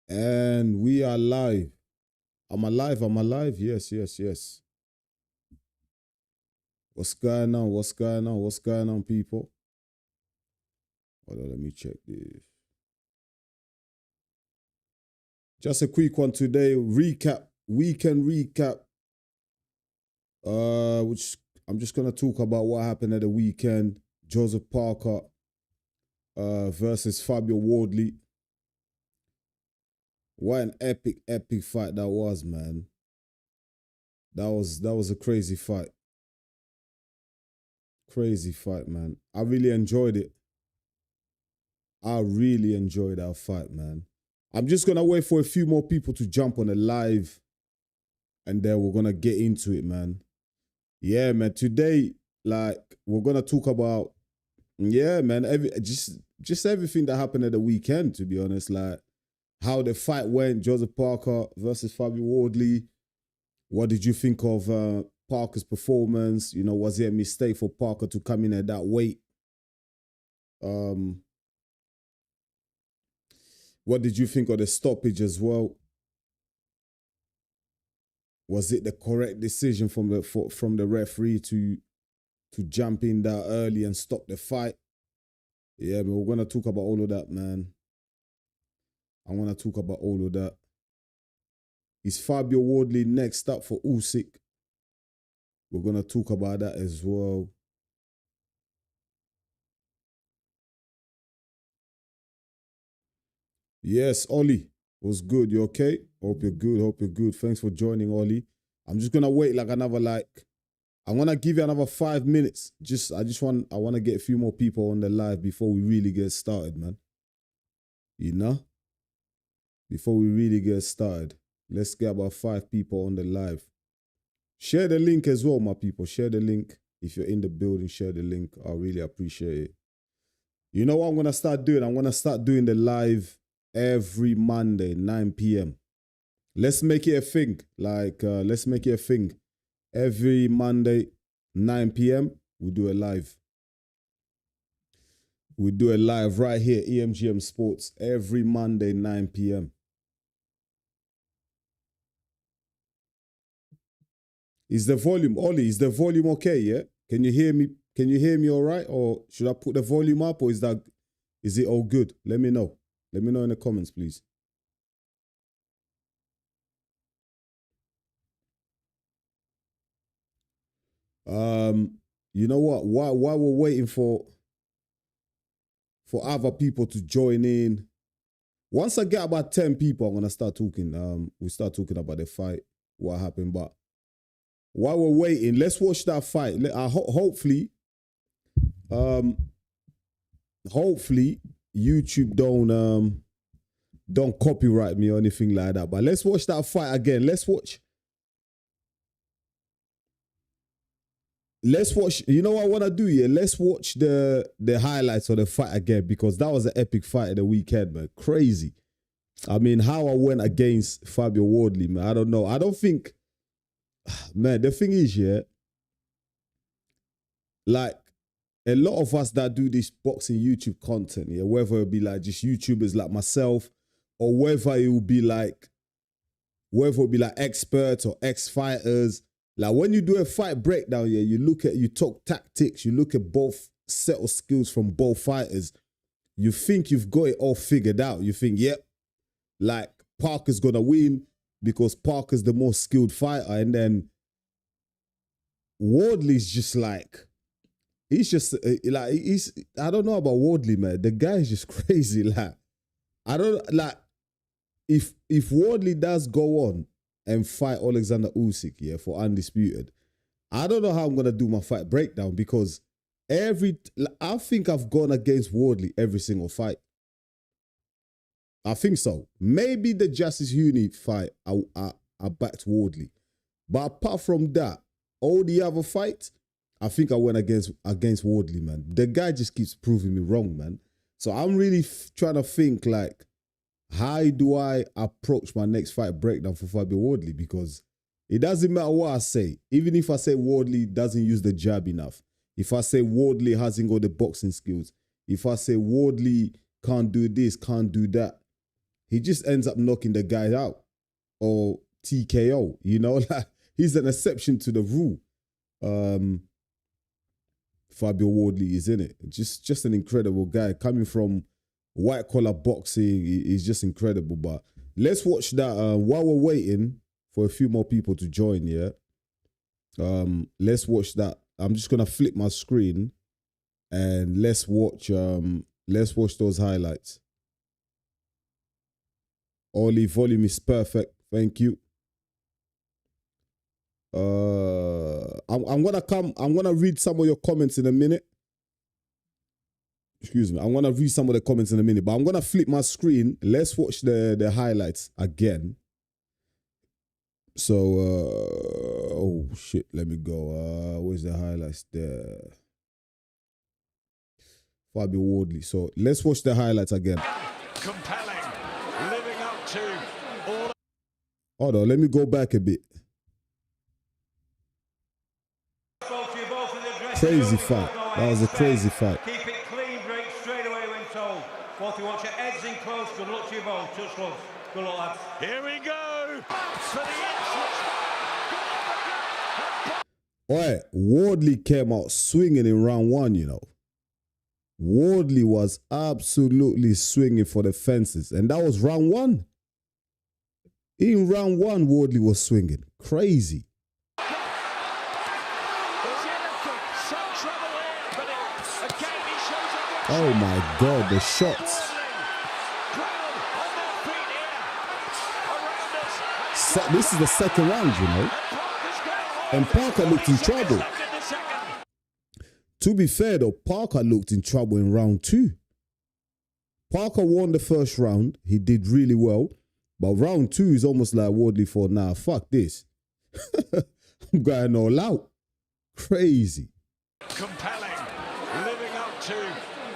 And we are live. I'm alive. I'm alive. Yes, yes, yes. What's going on? What's going on? What's going on, people? Hold on, let me check this. Just a quick one today. Recap, weekend recap. Which I'm just gonna talk about what happened at the weekend. Joseph Parker versus Fabio Wardley. What an epic fight that was, man. That was a crazy fight. Crazy fight, man. I really enjoyed it. I really enjoyed that fight, man. I'm just gonna wait for a few more people to jump on the live, and then we're gonna get into it, man. Yeah, man. Today, like, we're gonna talk about, yeah, man. Just everything that happened at the weekend. To be honest, like how the fight went, Joseph Parker versus Fabio Wardley. What did you think of Parker's performance? You know, was it a mistake for Parker to come in at that weight? What did you think of the stoppage as well? Was it the correct decision from the referee to jump in that early and stop the fight? Yeah, but we're gonna talk about all of that, man. I want to talk about all of that. Is Fabio Wardley next up for Usyk? We're gonna talk about that as well. Yes, Ollie. Was good. You okay? Hope you're good. Hope you're good. Thanks for joining, Ollie. I'm just gonna wait like another I'm gonna give you another 5 minutes. I want to get a few more people on the live before we really get started, man. You know? Before we really get started. Let's get about 5 people on the live. Share the link as well, my people. Share the link. If you're in the building, share the link. I really appreciate it. You know what I'm gonna start doing? I'm gonna start doing the live every Monday, 9 p.m. Let's make it a thing. Let's make it a thing. Every Monday, 9 p.m., we do a live. We do a live right here, EMGM Sports, every Monday, 9 p.m. Is the volume, Ollie, is the volume okay, yeah? Can you hear me? Can you hear me all right? Or should I put the volume up, or is it all good? Let me know. Let me know in the comments, please. You know what? While we're waiting for other people to join in, once I get about 10 people, I'm gonna start talking. We start talking about the fight, what happened. But while we're waiting, let's watch that fight. Hopefully, YouTube don't copyright me or anything like that. But let's watch that fight again. Let's watch. You know what I want to do? Yeah, let's watch the highlights of the fight again, because that was an epic fight of the weekend, man. Crazy. I mean, how I went against Fabio Wardley, man. I don't know. I don't think, man. The thing is, yeah, like a lot of us that do this boxing YouTube content, yeah, whether it be like just YouTubers like myself, or whether it will be like experts or ex-fighters. Like when you do a fight breakdown, yeah, you talk tactics, you look at both set of skills from both fighters. You think you've got it all figured out. You think, yep, like Parker's gonna win because Parker's the most skilled fighter, and then Wardley's just like, he's just I don't know about Wardley, man. The guy is just crazy. Like, I don't like if Wardley does go on and fight Alexander Usyk, yeah, for undisputed, I don't know how I'm gonna do my fight breakdown, because I think I've gone against Wardley every single fight. I think so. Maybe the Justice Uni fight, I backed Wardley, but apart from that, all the other fights, I think I went against Wardley, man. The guy just keeps proving me wrong, man. So I'm really trying to think, like, how do I approach my next fight breakdown for Fabio Wardley? Because it doesn't matter what I say. Even if I say Wardley doesn't use the jab enough, if I say Wardley hasn't got the boxing skills, if I say Wardley can't do this, can't do that, he just ends up knocking the guy out or TKO. You know, like he's an exception to the rule. Fabio Wardley is in it. Just an incredible guy coming from white collar boxing. He's just incredible. But let's watch that while we're waiting for a few more people to join. Yeah. Let's watch that. I'm just gonna flip my screen and let's watch those highlights. Oli, volume is perfect. Thank you. I'm gonna read some of your comments in a minute. Excuse me. I'm gonna read some of the comments in a minute, but I'm gonna flip my screen. Let's watch the highlights again. So oh shit, let me go. Where's the highlights there? Fabio Wardley. So let's watch the highlights again. Compelling, living up to all. Hold on, let me go back a bit. Crazy fight. That was a crazy fight. Keep it clean, break straight away when told. Both you watch your heads in close. Good luck to you both. Touch gloves. Good luck, lads. Here we go. For the Alright, Wardley came out swinging in round one, you know. Wardley was absolutely swinging for the fences. And that was round one. In round one, Wardley was swinging. Crazy. Oh my God, the shots. This is the second round, you know. And Parker looked in trouble. To be fair though, Parker looked in trouble in round two. Parker won the first round. He did really well. But round two is almost like Wardley thought, nah, fuck this. I'm going all out. Crazy. compelling, living up to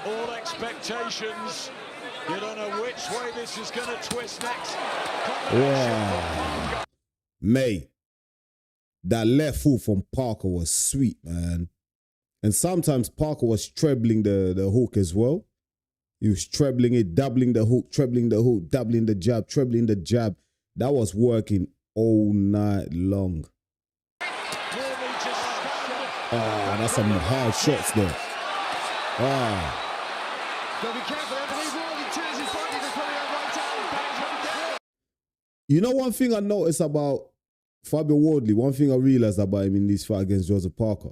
all expectations. You don't know which way this is going to twist next. Wow. Mate, that left foot from Parker was sweet, man. And sometimes Parker was trebling the hook as well. He was trebling it, doubling the hook, trebling the hook, doubling the jab, trebling the jab. That was working all night long. Ah, that's some hard shots there. Ah. You know one thing I noticed about Fabio Wardley, one thing I realized about him in this fight against Joseph Parker.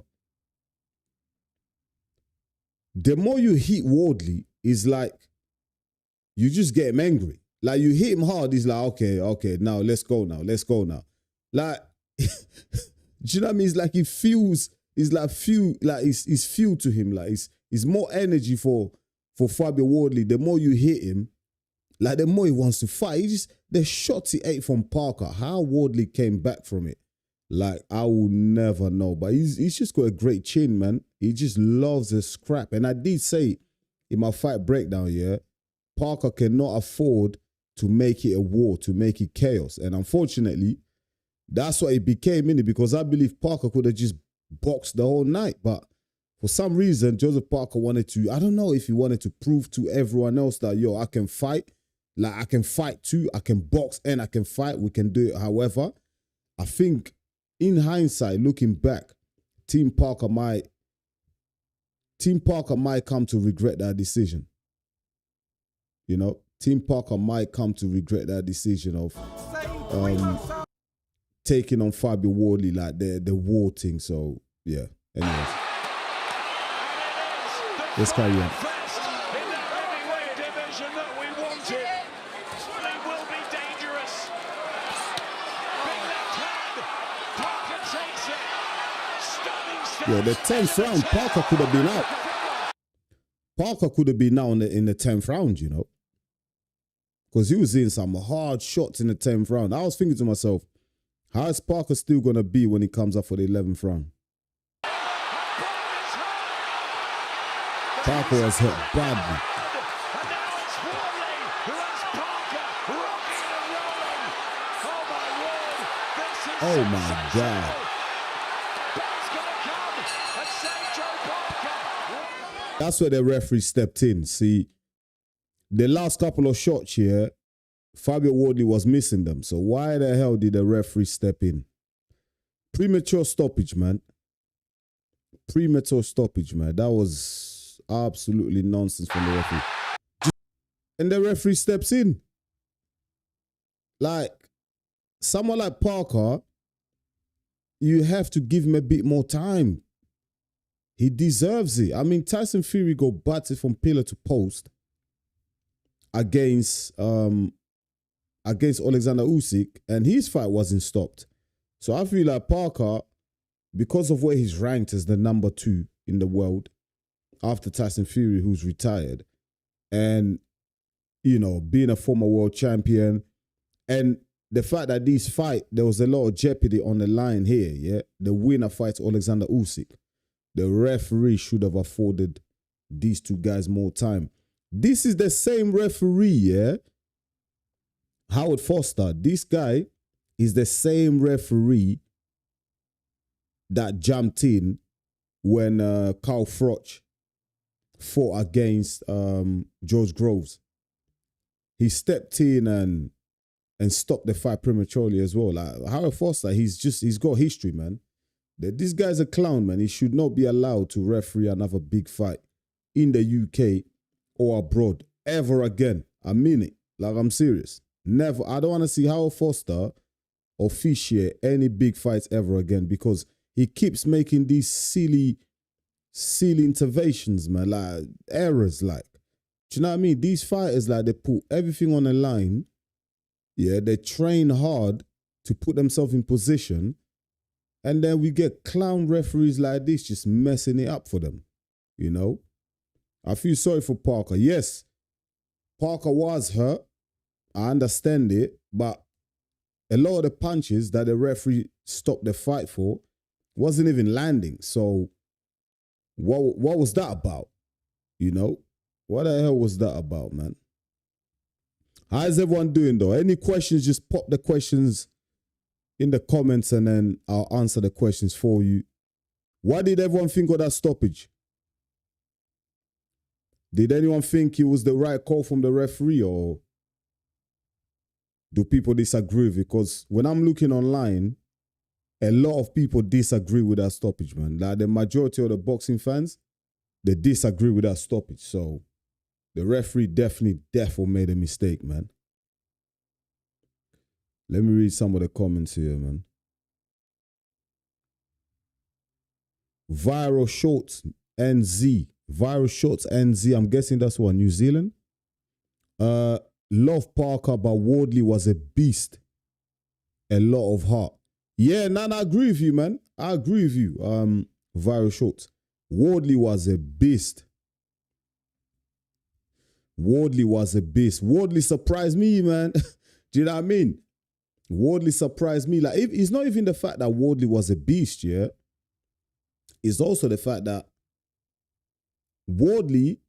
The more you hit Wardley, it's like you just get him angry. Like you hit him hard, he's like, okay, now let's go now. Like, do you know what I mean? It's like he feels, it's like it's fuel to him. Like it's more energy for Fabio Wardley. The more you hit him, like the more he wants to fight. The shots he ate from Parker, how Wardley came back from it, like I will never know. But he's just got a great chin, man. He just loves a scrap. And I did say in my fight breakdown, yeah, Parker cannot afford to make it a war, to make it chaos. And unfortunately, that's what it became, innit? Because I believe Parker could have just boxed the whole night. But for some reason, Joseph Parker wanted to, I don't know if he wanted to prove to everyone else that, yo, I can fight. Like, I can fight too. I can box and I can fight. We can do it. However, I think in hindsight, looking back, Team Parker might come to regret that decision. You know, Team Parker might come to regret that decision of taking on Fabio Wardley, like the war thing. So, yeah. Anyways. Let's carry on. Yeah, the 10th round, Parker could have been out. Parker could have been out in the 10th round, you know. Because he was in some hard shots in the 10th round. I was thinking to myself, how is Parker still going to be when he comes up for the 11th round? Parker was hit badly. Oh my God. That's where the referee stepped in. See, the last couple of shots here, Fabio Wardley was missing them. So why the hell did the referee step in? Premature stoppage, man. Premature stoppage, man. That was absolutely nonsense from the referee. And the referee steps in. Like, someone like Parker, you have to give him a bit more time. He deserves it. I mean, Tyson Fury go batted from pillar to post against Alexander Usyk, and his fight wasn't stopped. So I feel like Parker, because of where he's ranked as the number 2 in the world after Tyson Fury, who's retired, and, you know, being a former world champion, and the fact that this fight, there was a lot of jeopardy on the line here, yeah? The winner fights Alexander Usyk. The referee should have afforded these two guys more time. This is the same referee, yeah? Howard Foster. This guy is the same referee that jumped in when Carl Froch fought against George Groves. He stepped in and stopped the fight prematurely as well. Like Howard Foster, he's got history, man. This guy's a clown, man. He should not be allowed to referee another big fight in the UK or abroad ever again. I mean it. Like, I'm serious. Never. I don't want to see Howard Foster officiate any big fights ever again, because he keeps making these silly interventions, man. Like, errors, like. Do you know what I mean? These fighters, like, they put everything on the line. Yeah, they train hard to put themselves in position. And then we get clown referees like this just messing it up for them, you know? I feel sorry for Parker. Yes, Parker was hurt. I understand it. But a lot of the punches that the referee stopped the fight for wasn't even landing. So what was that about? You know? What the hell was that about, man? How's everyone doing, though? Any questions, just pop the questions in the comments and then I'll answer the questions for you. What did everyone think of that stoppage? Did anyone think it was the right call from the referee, or do people disagree? Because when I'm looking online, a lot of people disagree with that stoppage, man. Like the majority of the boxing fans, they disagree with that stoppage. So the referee definitely made a mistake, man. Let me read some of the comments here, man. Viral Shorts NZ. Viral Shorts NZ. I'm guessing that's what, New Zealand? Love Parker, but Wardley was a beast. A lot of heart. Yeah, I agree with you, man. I agree with you. Viral Shorts. Wardley was a beast. Wardley was a beast. Wardley surprised me, man. Do you know what I mean? Wardley surprised me. Like, it's not even the fact that Wardley was a beast, yeah? It's also the fact that Wardley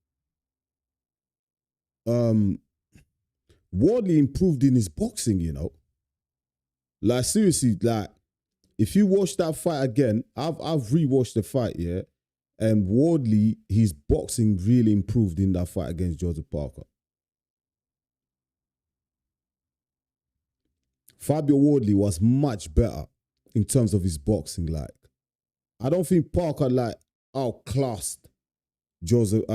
improved in his boxing, you know? Like, seriously, like, if you watch that fight again, I've rewatched the fight, yeah? And Wardley, his boxing really improved in that fight against Joseph Parker. Fabio Wardley was much better in terms of his boxing. Like, I don't think Parker like outclassed Joseph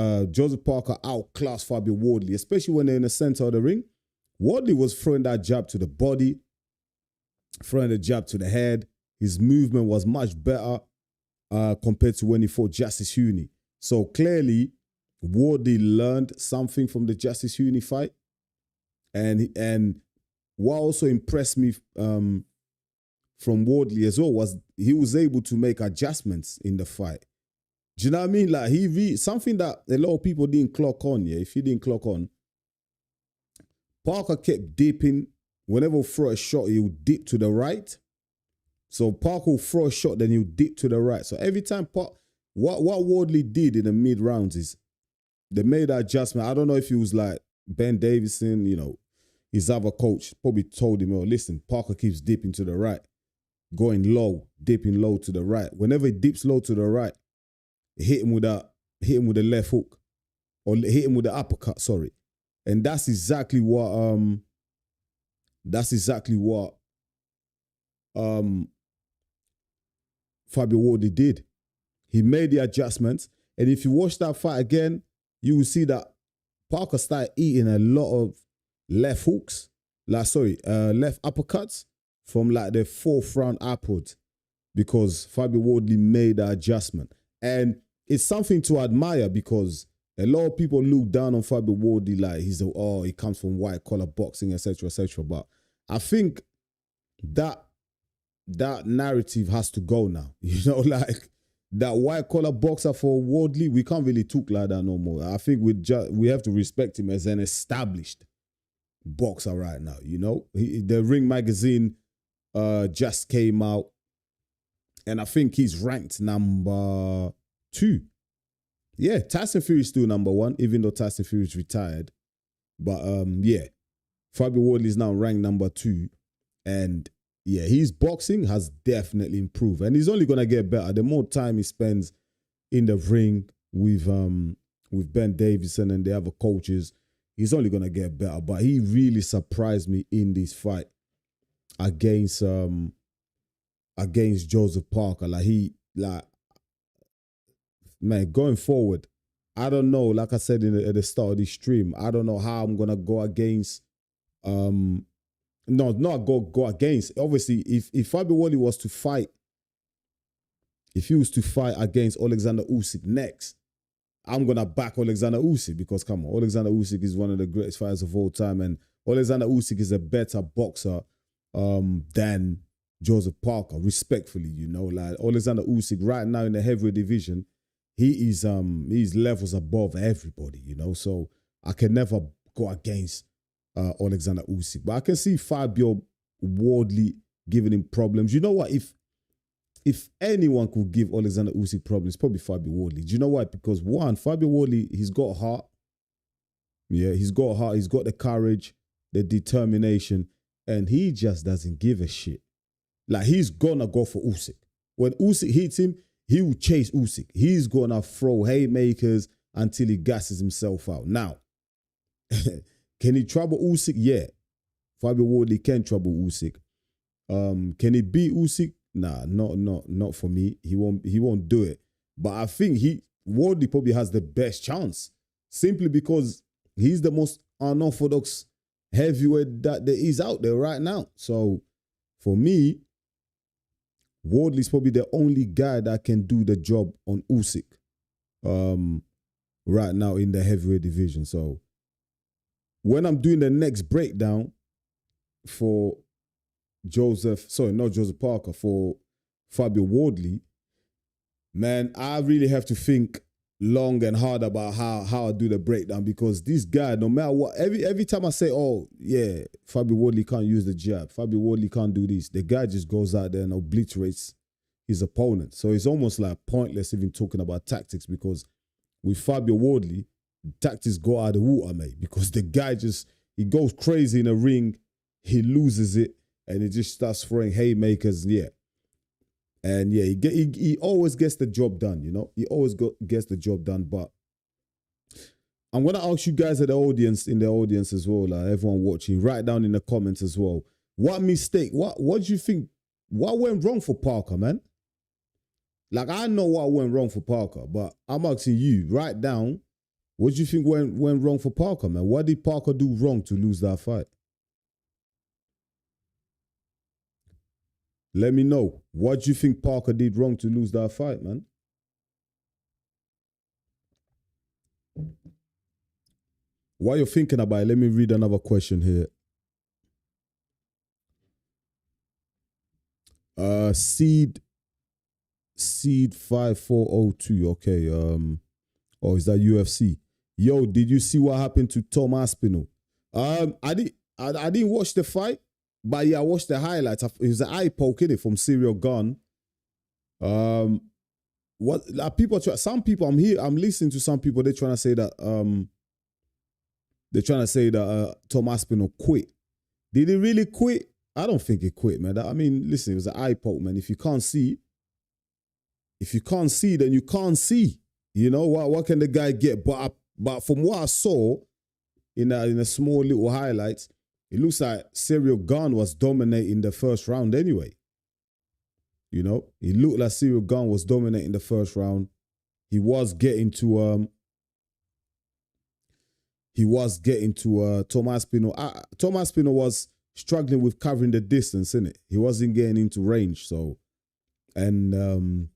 Parker outclassed Fabio Wardley, especially when they're in the center of the ring. Wardley was throwing that jab to the body, throwing the jab to the head. His movement was much better compared to when he fought Justice Huni. So clearly, Wardley learned something from the Justice Huni fight, and what also impressed me from Wardley as well was he was able to make adjustments in the fight. Do you know what I mean? Like, something that a lot of people didn't clock on, yeah? If you didn't clock on, Parker kept dipping. Whenever he throw a shot, he would dip to the right. So Parker will throw a shot, then he'll dip to the right. So every time what Wardley did in the mid-rounds is they made that adjustment. I don't know if it was like Ben Davison, you know, his other coach probably told him, oh, listen, Parker keeps dipping to the right, going low, dipping low to the right. Whenever he dips low to the right, hit him with the left hook, or hit him with the uppercut, sorry. And that's exactly what That's exactly what Fabio Wardley did. He made the adjustments. And if you watch that fight again, you will see that Parker started eating a lot of left hooks, left uppercuts from like the fourth round upwards, because Fabio Wardley made the adjustment. And it's something to admire, because a lot of people look down on Fabio Wardley like he comes from white collar boxing, etc., etc. But I think that narrative has to go now. You know, like that white collar boxer for Wardley, we can't really talk like that no more. I think we have to respect him as an established boxer right now. You know, the Ring magazine just came out, and I think he's ranked number 2. Yeah, Tyson Fury is still number 1, even though Tyson Fury is retired. But yeah, Fabio Wardley is now ranked number 2, and yeah, his boxing has definitely improved, and he's only gonna get better. The more time he spends in the ring with Ben Davison and the other coaches, he's only gonna get better. But he really surprised me in this fight against Joseph Parker. Man, going forward, I don't know. Like I said at the start of this stream, I don't know how I'm gonna go against. No, not go against. Obviously, if Fabio Wardley was to fight, if he was to fight against Alexander Usyk next, I'm gonna back Alexander Usyk, because come on, Alexander Usyk is one of the greatest fighters of all time, and Alexander Usyk is a better boxer than Joseph Parker, respectfully. You know, like Alexander Usyk right now in the heavyweight division, he's levels above everybody. You know, so I can never go against Alexander Usyk, but I can see Fabio Wardley giving him problems. You know what? If anyone could give Alexander Usyk problems, probably Fabio Wardley. Do you know why? Because one, Fabio Wardley, he's got heart. Yeah, he's got heart. He's got the courage, the determination, and he just doesn't give a shit. Like, he's gonna go for Usyk. When Usyk hits him, he will chase Usyk. He's gonna throw haymakers until he gasses himself out. Now, can he trouble Usyk? Yeah. Fabio Wardley can trouble Usyk. Can he beat Usyk? Nah, not for me. He won't do it. But I think Wardley probably has the best chance, simply because he's the most unorthodox heavyweight that there is out there right now. So for me, Wardley's probably the only guy that can do the job on Usyk right now in the heavyweight division. So when I'm doing the next breakdown for not Joseph Parker, for Fabio Wardley, man, I really have to think long and hard about how I do the breakdown, because this guy, no matter what, every time I say, oh yeah, Fabio Wardley can't use the jab, Fabio Wardley can't do this, the guy just goes out there and obliterates his opponent. So it's almost like pointless even talking about tactics, because with Fabio Wardley, tactics go out of the water, mate, because the guy he goes crazy in the ring, he loses it, and he just starts throwing haymakers, yeah. And yeah, he always gets the job done, you know? He always gets the job done. But I'm going to ask you guys in the audience as well, like everyone watching, write down in the comments as well. What mistake, what do you think, what went wrong for Parker, man? Like, I know what went wrong for Parker, but I'm asking you, write down, what do you think went wrong for Parker, man? What did Parker do wrong to lose that fight? Let me know. What do you think Parker did wrong to lose that fight, man? While you're thinking about it, let me read another question here. Seed 5402. Okay. Oh, is that UFC? Yo, did you see what happened to Tom Aspinall? I didn't watch the fight, but yeah, I watched the highlights. It was an eye poke, innit, from Serial Gun. What like people try, some people I'm listening to some people, they're trying to say that Tom Aspinall quit. Did he really quit? I don't think he quit, man. I mean, listen, it was an eye poke, man. If you can't see, then you can't see. You know what can the guy get? But from what I saw in a small little highlights, it looks like Cyril Gane was dominating the first round anyway. You know, it looked like Cyril Gane was dominating the first round. He was getting to Thomas Pino. Thomas Pino was struggling with covering the distance, innit? He wasn't getting into range. So, and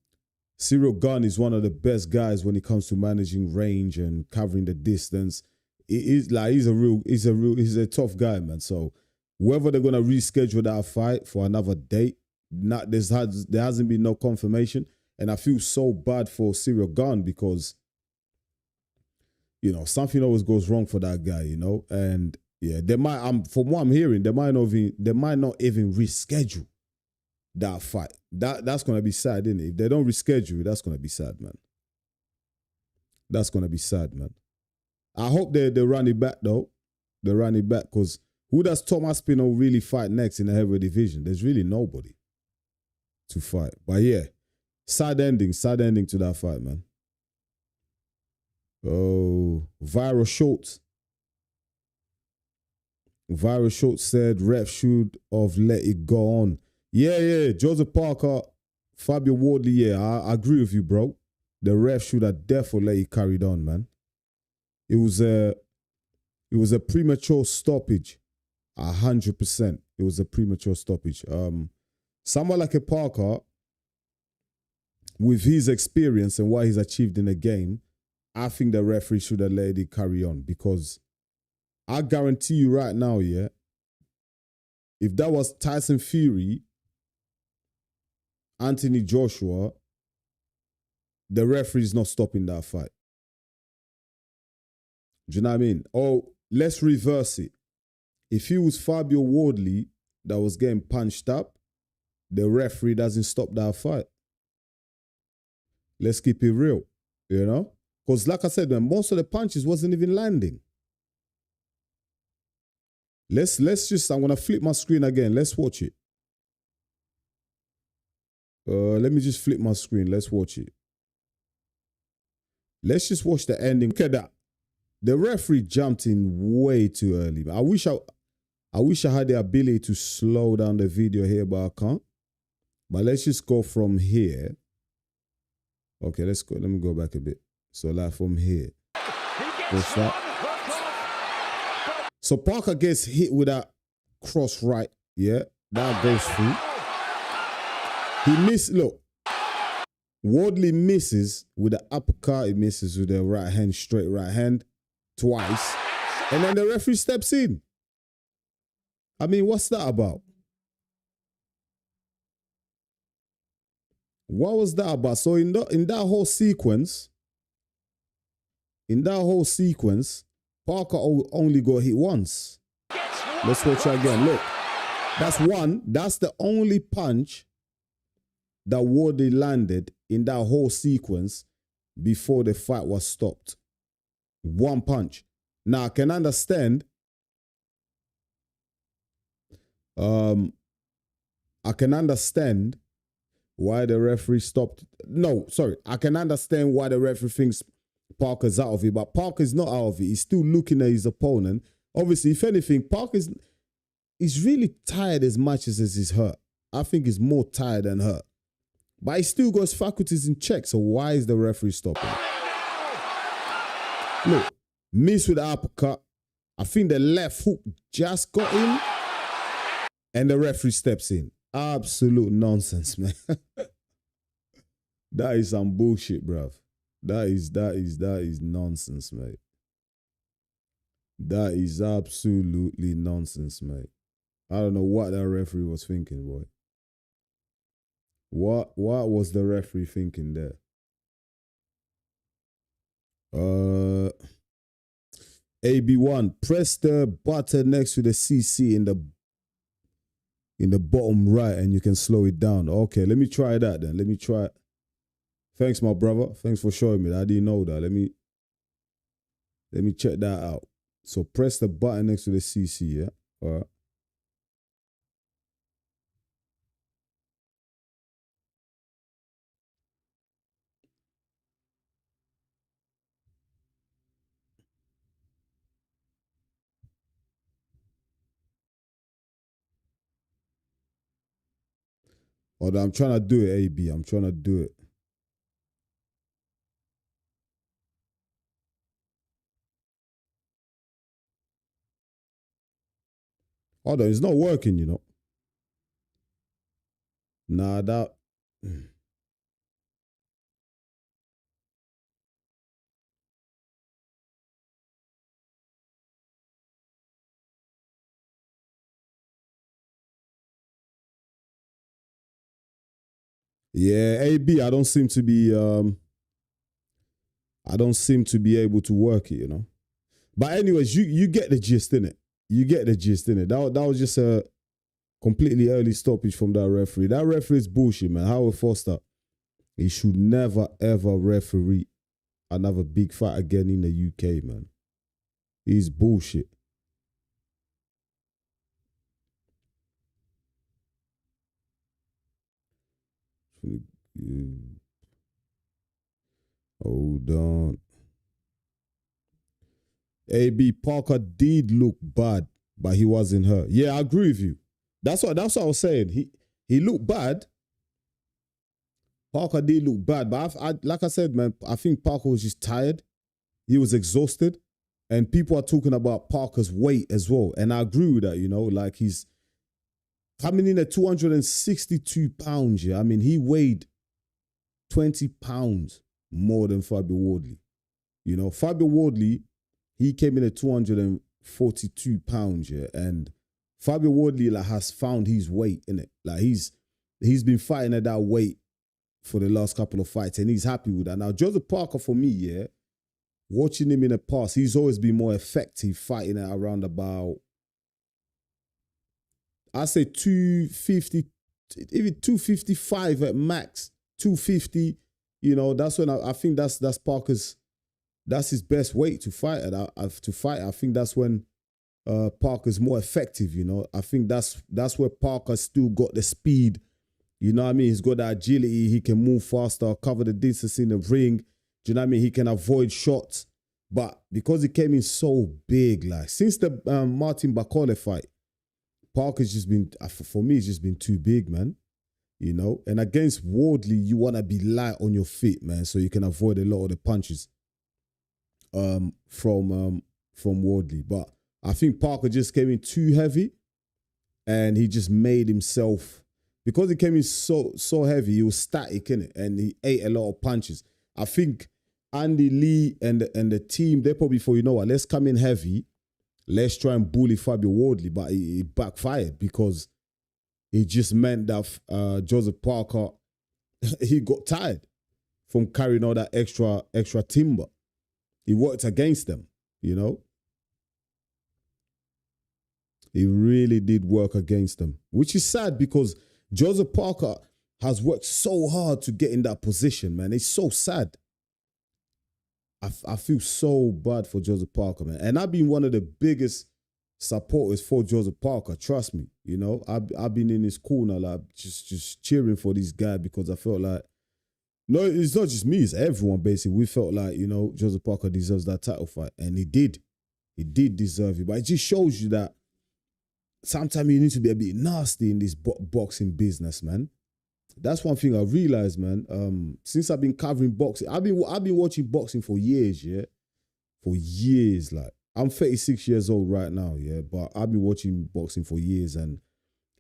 Cyril Gane is one of the best guys when it comes to managing range and covering the distance. He's a tough guy, man. So, whether they're gonna reschedule that fight for another date, there hasn't been no confirmation, and I feel so bad for Cyril Gane because, you know, something always goes wrong for that guy, you know, and yeah, they might. From what I'm hearing, they might not even reschedule that fight. That's gonna be sad, isn't it? If they don't reschedule, that's gonna be sad, man. That's gonna be sad, man. I hope they run it back though. They run it back because who does Thomas Pino really fight next in the heavyweight division? There's really nobody to fight. But yeah, sad ending to that fight, man. Oh, Viral Schultz said ref should have let it go on. Yeah. Joseph Parker, Fabio Wardley, yeah, I agree with you, bro. The ref should have definitely let it carried on, man. It was a premature stoppage. 100%. It was a premature stoppage. Someone like a Parker, with his experience and what he's achieved in the game, I think the referee should have let it carry on because I guarantee you right now, yeah, if that was Tyson Fury, Anthony Joshua, the referee is not stopping that fight. Do you know what I mean? Oh, let's reverse it. If it was Fabio Wardley that was getting punched up, the referee doesn't stop that fight. Let's keep it real, you know? Because like I said, man, most of the punches wasn't even landing. Let's just, I'm going to flip my screen again. Let's watch it. Let me just flip my screen. Let's watch it. Let's just watch the ending. Look at that. The referee jumped in way too early. I wish I had the ability to slow down the video here, but I can't. But let's just go from here. Okay, let's go. Let me go back a bit. So like from here. What's that? So Parker gets hit with that cross right. Yeah, that goes through. He missed. Look, Wardley misses with the uppercut. He misses with the right hand, straight right hand, twice. And then the referee steps in. I mean, what's that about? What was that about? So in that whole sequence, Parker only got hit once. Let's watch it again. Look, that's one. That's the only punch that Wardley landed in that whole sequence before the fight was stopped. One punch. Now I can understand. I can understand why the referee stopped. No, sorry. I can understand why the referee thinks Parker's out of it, but Parker's not out of it. He's still looking at his opponent. Obviously, if anything, Parker's really tired as much as he's hurt. I think he's more tired than hurt. But he still got his faculties in check, so why is the referee stopping? Look, miss with the uppercut. I think the left hook just got in, and the referee steps in. Absolute nonsense, man. That is some bullshit, bruv. That is nonsense, mate. That is absolutely nonsense, mate. I don't know what that referee was thinking, boy. What was the referee thinking there? AB1, press the button next to the CC in the bottom right and you can slow it down. Okay, let me try that then. Let me try it. Thanks, my brother. Thanks for showing me that. I didn't know that. Let me check that out. So press the button next to the CC, yeah? All right. Hold on, I'm trying to do it, AB. I'm trying to do it. Hold on, it's not working, you know. Nah, that. Yeah, AB, I don't seem to be able to work it, you know. But anyways, you get the gist in it. You get the gist in it. That was just a completely early stoppage from that referee. That referee is bullshit, man. Howard Foster, he should never ever referee another big fight again in the UK, man. He's bullshit. Hold on. AB Parker did look bad, but he wasn't hurt. Yeah, I agree with you. That's what I was saying. He looked bad. Parker did look bad, but like I said, man, I think Parker was just tired. He was exhausted, and people are talking about Parker's weight as well, and I agree with that. You know, like he's coming in at 262 pounds. Yeah, I mean he weighed 20 pounds more than Fabio Wardley. You know, Fabio Wardley, he came in at 242 pounds, yeah, and Fabio Wardley like has found his weight in it. Like he's been fighting at that weight for the last couple of fights, and he's happy with that. Now, Joseph Parker, for me, yeah, watching him in the past, he's always been more effective fighting at around about, I say 250, even 255 at max, 250. You know, that's when I think that's Parker's, that's his best weight to fight at. I think that's when Parker's more effective. You know, I think that's where Parker still got the speed. You know what I mean? He's got the agility. He can move faster, cover the distance in the ring. Do you know what I mean? He can avoid shots. But because he came in so big, like since the Martin Bakole fight, Parker's just been, for me, it's just been too big, man. You know? And against Wardley, you want to be light on your feet, man, so you can avoid a lot of the punches from Wardley. But I think Parker just came in too heavy, and he just made himself, because he came in so heavy, he was static, innit? And he ate a lot of punches. I think Andy Lee and the team, they probably thought, you know what, let's come in heavy, let's try and bully Fabio Wardley, but he backfired because it just meant that Joseph Parker, he got tired from carrying all that extra timber. He worked against them, you know? He really did work against them, which is sad because Joseph Parker has worked so hard to get in that position, man. It's so sad. I feel so bad for Joseph Parker, man. And I've been one of the biggest supporters for Joseph Parker, trust me. You know, I've been in his corner, like just cheering for this guy because I felt like, no, it's not just me, it's everyone basically. We felt like, you know, Joseph Parker deserves that title fight. And he did. He did deserve it. But it just shows you that sometimes you need to be a bit nasty in this boxing business, man. That's one thing I realized, man. Since I've been covering boxing, I've been watching boxing for years, yeah. For years, like I'm 36 years old right now, yeah. But I've been watching boxing for years, and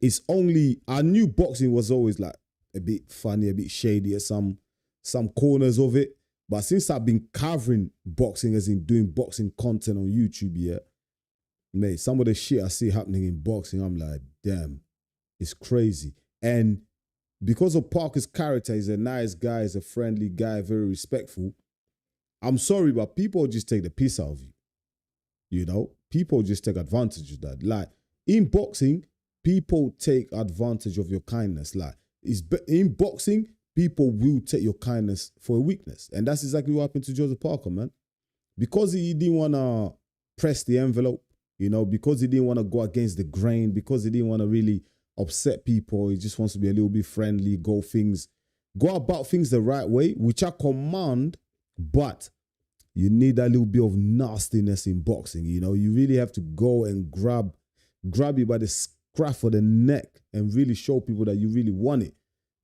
it's only, I knew boxing was always like a bit funny, a bit shady at some corners of it. But since I've been covering boxing, as in doing boxing content on YouTube, yeah, mate, some of the shit I see happening in boxing, I'm like, damn, it's crazy. And because of Parker's character, he's a nice guy, he's a friendly guy, very respectful. I'm sorry, but people just take the piss out of you. You know, people just take advantage of that. Like in boxing, people take advantage of your kindness. Like in boxing, people will take your kindness for a weakness. And that's exactly what happened to Joseph Parker, man. Because he didn't want to press the envelope, you know, because he didn't want to go against the grain, because he didn't want to really upset people. He just wants to be a little bit friendly, go about things the right way, which I command, but you need that little bit of nastiness in boxing. You know, you really have to go and grab you by the scruff of the neck and really show people that you really want it.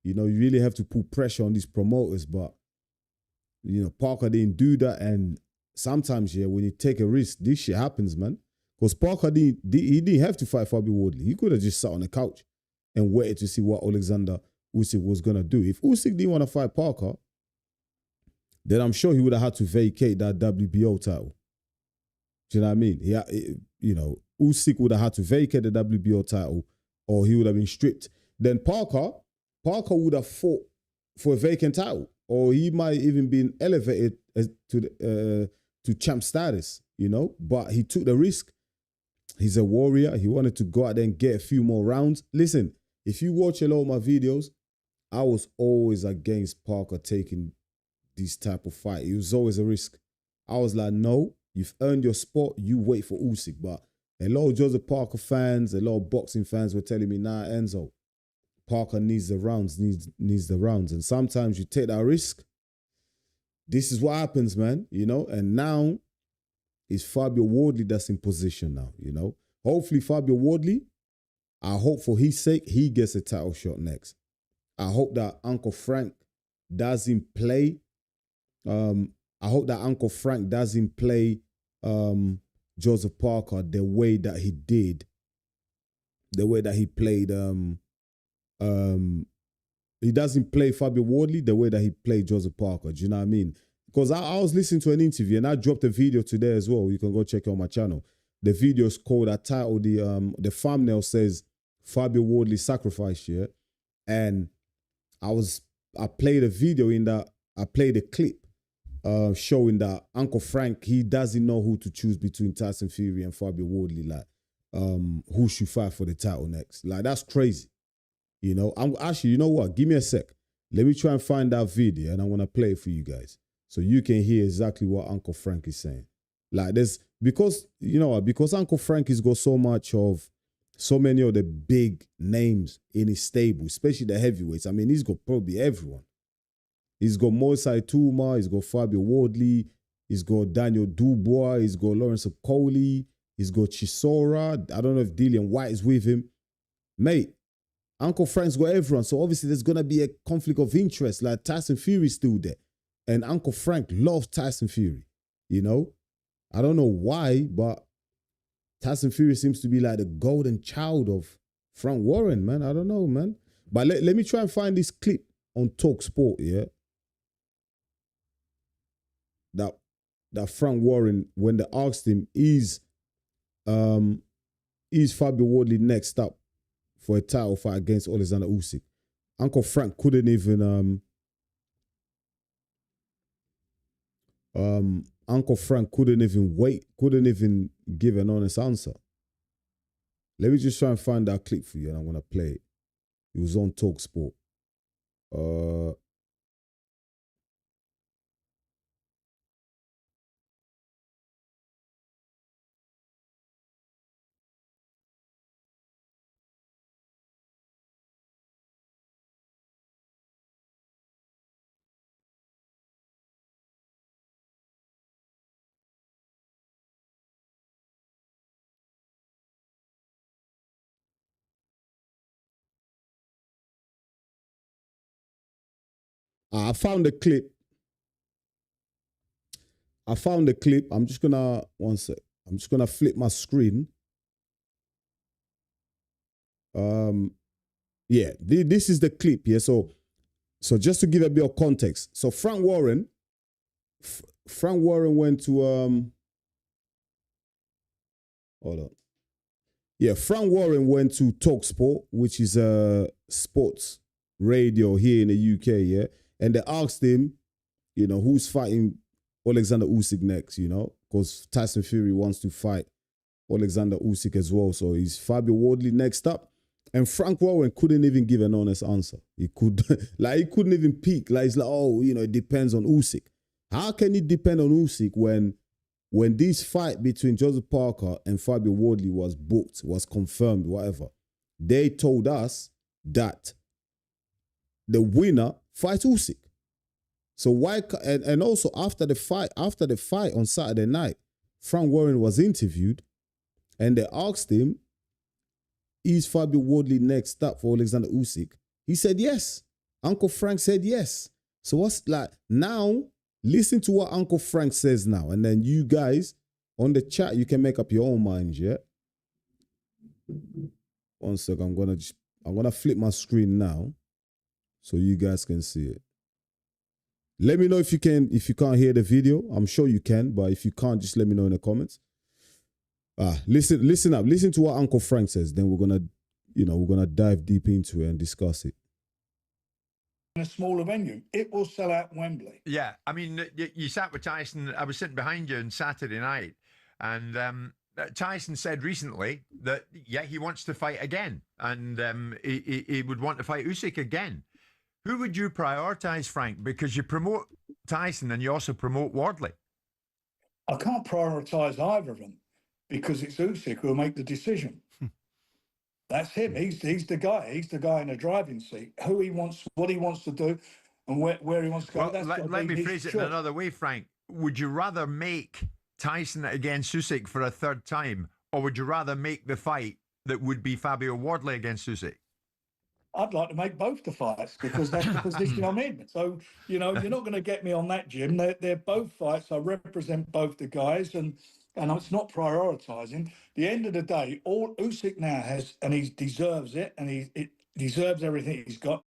You know, you really have to put pressure on these promoters, but you know, Parker didn't do that. And sometimes, yeah, when you take a risk, this shit happens, man. Because Parker didn't have to fight Fabio Wardley. He could have just sat on the couch and waited to see what Alexander Usyk was gonna do. If Usyk didn't want to fight Parker, then I'm sure he would have had to vacate that WBO title. Do you know what I mean? You know, Usyk would have had to vacate the WBO title, or he would have been stripped. Then Parker would have fought for a vacant title, or he might even been elevated to champ status. You know, but he took the risk. He's a warrior. He wanted to go out there and get a few more rounds. Listen, if you watch a lot of my videos, I was always against Parker taking this type of fight. It was always a risk. I was like, no, you've earned your spot. You wait for Usyk. But a lot of Joseph Parker fans, a lot of boxing fans were telling me, nah, Enzo, Parker needs the rounds, needs the rounds. And sometimes you take that risk. This is what happens, man, you know? And now it's Fabio Wardley that's in position now, you know? Hopefully Fabio Wardley, I hope for his sake, he gets a title shot next. I hope that Uncle Frank doesn't play. I hope that Uncle Frank doesn't play Joseph Parker the way that he did, the way that he played. He doesn't play Fabio Wardley the way that he played Joseph Parker. Do you know what I mean? Because I was listening to an interview and I dropped a video today as well. You can go check it on my channel. The video is called, I titled the thumbnail says Fabio Wardley sacrifice, yeah. And I played a video in that, I played a clip showing that Uncle Frank, he doesn't know who to choose between Tyson Fury and Fabio Wardley. Like, who should fight for the title next? Like, that's crazy. You know, I'm actually, you know what? Give me a sec. Let me try and find that video and I'm going to play it for you guys so you can hear exactly what Uncle Frank is saying. Like, because, you know what? Because Uncle Frank has got so many of the big names in his stable, especially the heavyweights. I mean, he's got probably everyone. He's got Moisei Tuma, he's got Fabio Wardley, he's got Daniel Dubois, he's got Lawrence Okoli, he's got Chisora. I don't know if Dillian White is with him. Mate, Uncle Frank's got everyone, so obviously there's going to be a conflict of interest. Like, Tyson Fury's still there. And Uncle Frank loves Tyson Fury, you know? I don't know why, but Tyson Fury seems to be like the golden child of Frank Warren, man. I don't know, man. But let me try and find this clip on Talk Sport, yeah? That Frank Warren, when they asked him, is Fabio Wardley next up for a title fight against Alexander Usyk? Uncle Frank couldn't even Uncle Frank couldn't even give an honest answer. Let me just try and find that clip for you and I'm gonna play it. It was on Talk Sport. I found the clip. I'm just gonna, one sec. I'm just gonna flip my screen. Yeah, this is the clip. Yeah, so just to give a bit of context. So Frank Warren went to hold on. Yeah, Frank Warren went to Talk Sport, which is sports radio here in the UK. Yeah, and they asked him, you know, who's fighting Alexander Usyk next, you know, because Tyson Fury wants to fight Alexander Usyk as well. So is Fabio Wardley next up? And Frank Warren couldn't even give an honest answer. He couldn't even peek. Like, it's like, oh, you know, it depends on Usyk. How can it depend on Usyk when this fight between Joseph Parker and Fabio Wardley was booked, was confirmed, whatever? They told us that the winner fights Usyk. So why? And also after the fight on Saturday night, Frank Warren was interviewed, and they asked him, "Is Fabio Wardley next up for Alexander Usyk?" He said yes. Uncle Frank said yes. So what's like now? Listen to what Uncle Frank says now, and then you guys on the chat, you can make up your own minds. Yeah. 1 sec. I'm gonna flip my screen now, so you guys can see it. Let me know if you can't hear the video. I'm sure you can, but if you can't, just let me know in the comments. Listen up. Listen to what Uncle Frank says. Then we're gonna dive deep into it and discuss it. In a smaller venue, it will sell out Wembley. Yeah, I mean, you sat with Tyson. I was sitting behind you on Saturday night, and Tyson said recently that he wants to fight again, and he would want to fight Usyk again. Who would you prioritize, Frank? Because you promote Tyson and you also promote Wardley. I can't prioritize either of them because it's Usyk who will make the decision. That's him. He's the guy. He's the guy in the driving seat. Who he wants, what he wants to do, and where he wants to go. Well, let me phrase it in another way, Frank. Would you rather make Tyson against Usyk for a third time, or would you rather make the fight that would be Fabio Wardley against Usyk? I'd like to make both the fights because that's the position I'm in. So, you're not going to get me on that, Jim. They're both fights. I represent both the guys, and it's not prioritising. The end of the day, all Usyk now has, and he deserves it, and he deserves everything he's got.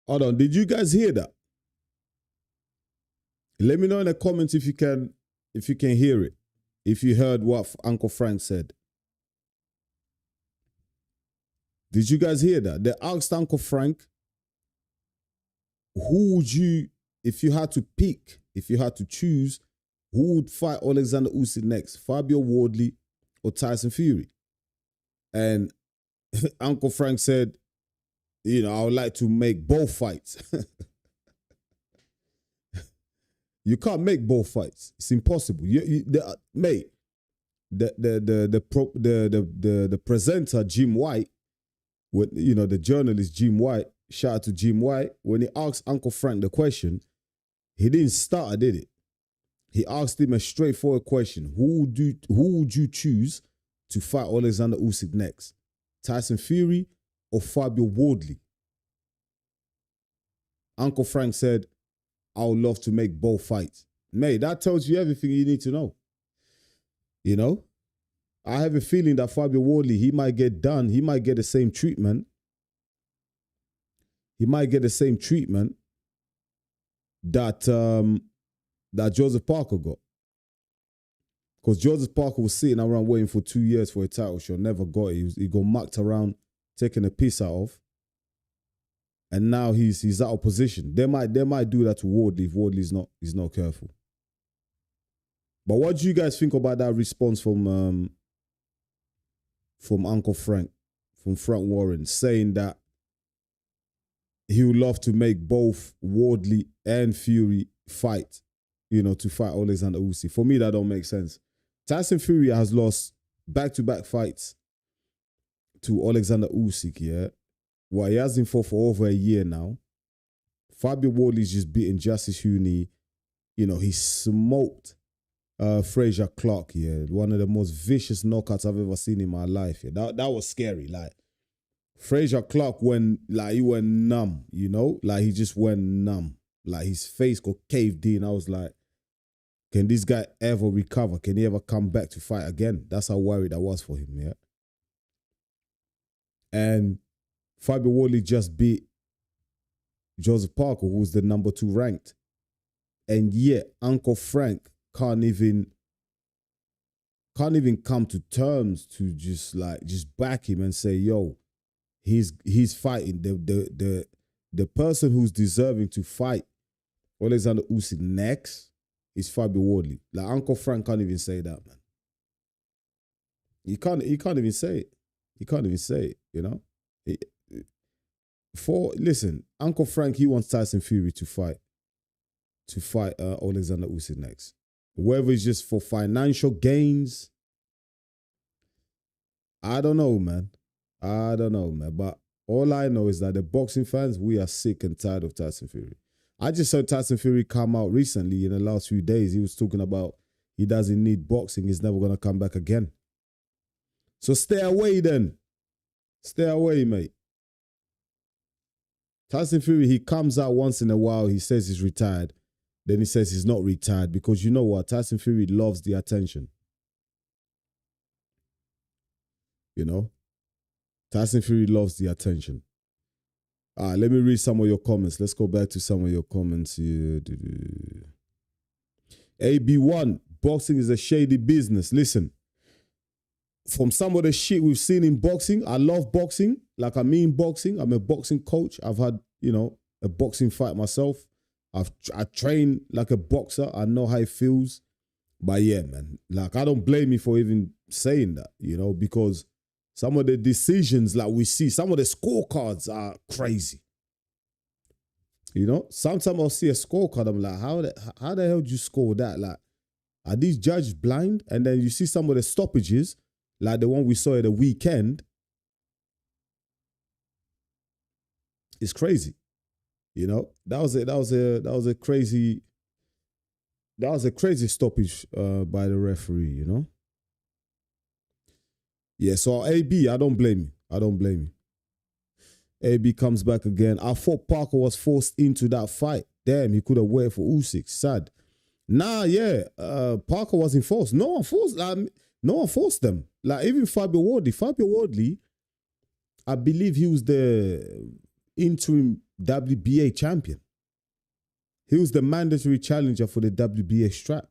Hold on, did you guys hear that? Let me know in the comments if you can hear it. If you heard what Uncle Frank said. Did you guys hear that? They asked Uncle Frank, who would you, if you had to pick, if you had to choose, who would fight Alexander Usyk next, Fabio Wardley or Tyson Fury? And Uncle Frank said, I would like to make both fights. You can't make both fights. It's impossible. Mate, the presenter Jim White, the journalist Jim White, shout out to Jim White, when he asked Uncle Frank the question, he didn't stutter, did it? He asked him a straightforward question. Who would you choose to fight Alexander Usyk next? Tyson Fury or Fabio Wardley? Uncle Frank said, I would love to make both fights. Mate, that tells you everything you need to know. I have a feeling that Fabio Wardley, he might get done. He might get the same treatment. He might get the same treatment that Joseph Parker got. Because Joseph Parker was sitting around waiting for 2 years for a title shot, never got it. He got mucked around, taking a piss out of. And now he's out of position. They might do that to Wardley if Wardley's not careful. But what do you guys think about that response from Uncle Frank, from Frank Warren, saying that he would love to make both Wardley and Fury fight, to fight Alexander Usyk? For me, that don't make sense. Tyson Fury has lost back-to-back fights to Alexander Usyk, yeah? Well, he hasn't fought for over a year now. Fabio Wardley's just beaten Justice Huni. He smoked Frazier Clark, yeah. One of the most vicious knockouts I've ever seen in my life. Yeah. That was scary. Like, Frazier Clark he went numb, he just went numb. Like, his face got caved in. I was like, can this guy ever recover? Can he ever come back to fight again? That's how worried I was for him, yeah. And Fabio Wardley just beat Joseph Parker, who was the number 2 ranked. And yet, Uncle Frank can't even come to terms to just back him and say, yo, he's fighting. The person who's deserving to fight Alexander Usyk next is Fabio Wardley. Like, Uncle Frank can't even say that, man. He can't even say it. He can't even say it, Listen, Uncle Frank, he wants Tyson Fury to fight Alexander Usyk next. Whether it's just for financial gains, I don't know, man. But all I know is that the boxing fans, we are sick and tired of Tyson Fury. I just saw Tyson Fury come out recently in the last few days. He was talking about he doesn't need boxing. He's never going to come back again. So stay away then. Stay away, mate. Tyson Fury, he comes out once in a while, he says he's retired. Then he says he's not retired because you know what? Tyson Fury loves the attention. You know? Tyson Fury loves the attention. All right, let me read some of your comments. Let's go back to some of your comments here. AB1, boxing is a shady business. Listen, from some of the shit we've seen in boxing, I love boxing. Like, I mean boxing. I'm a boxing coach. I've had, a boxing fight myself. I train like a boxer. I know how it feels. But yeah, man, like, I don't blame you for even saying that, because some of the decisions like we see, some of the scorecards are crazy. Sometimes I'll see a scorecard, I'm like, how the hell did you score that? Like, are these judges blind? And then you see some of the stoppages, like the one we saw at the weekend. It's crazy. That was a crazy stoppage by the referee, Yeah, so AB, I don't blame you. AB comes back again. I thought Parker was forced into that fight. Damn, he could have waited for Usyk. Sad. Nah, yeah, Parker wasn't forced. No one forced them. Like, even Fabio Wardley, I believe he was the interim WBA champion. He was the mandatory challenger for the WBA strap.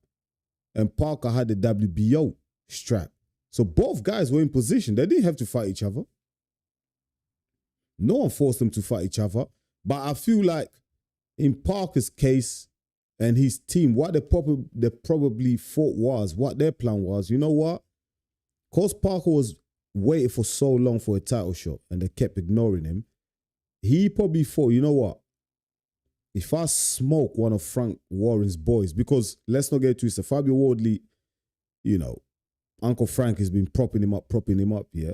And Parker had the WBO strap. So both guys were in position. They didn't have to fight each other. No one forced them to fight each other. But I feel like in Parker's case and his team, what they probably thought was, what their plan was, you know what? Because Parker was waiting for so long for a title shot and they kept ignoring him, he probably thought, you know what? If I smoke one of Frank Warren's boys, because let's not get twisted, Fabio Wardley, Uncle Frank has been propping him up, yeah.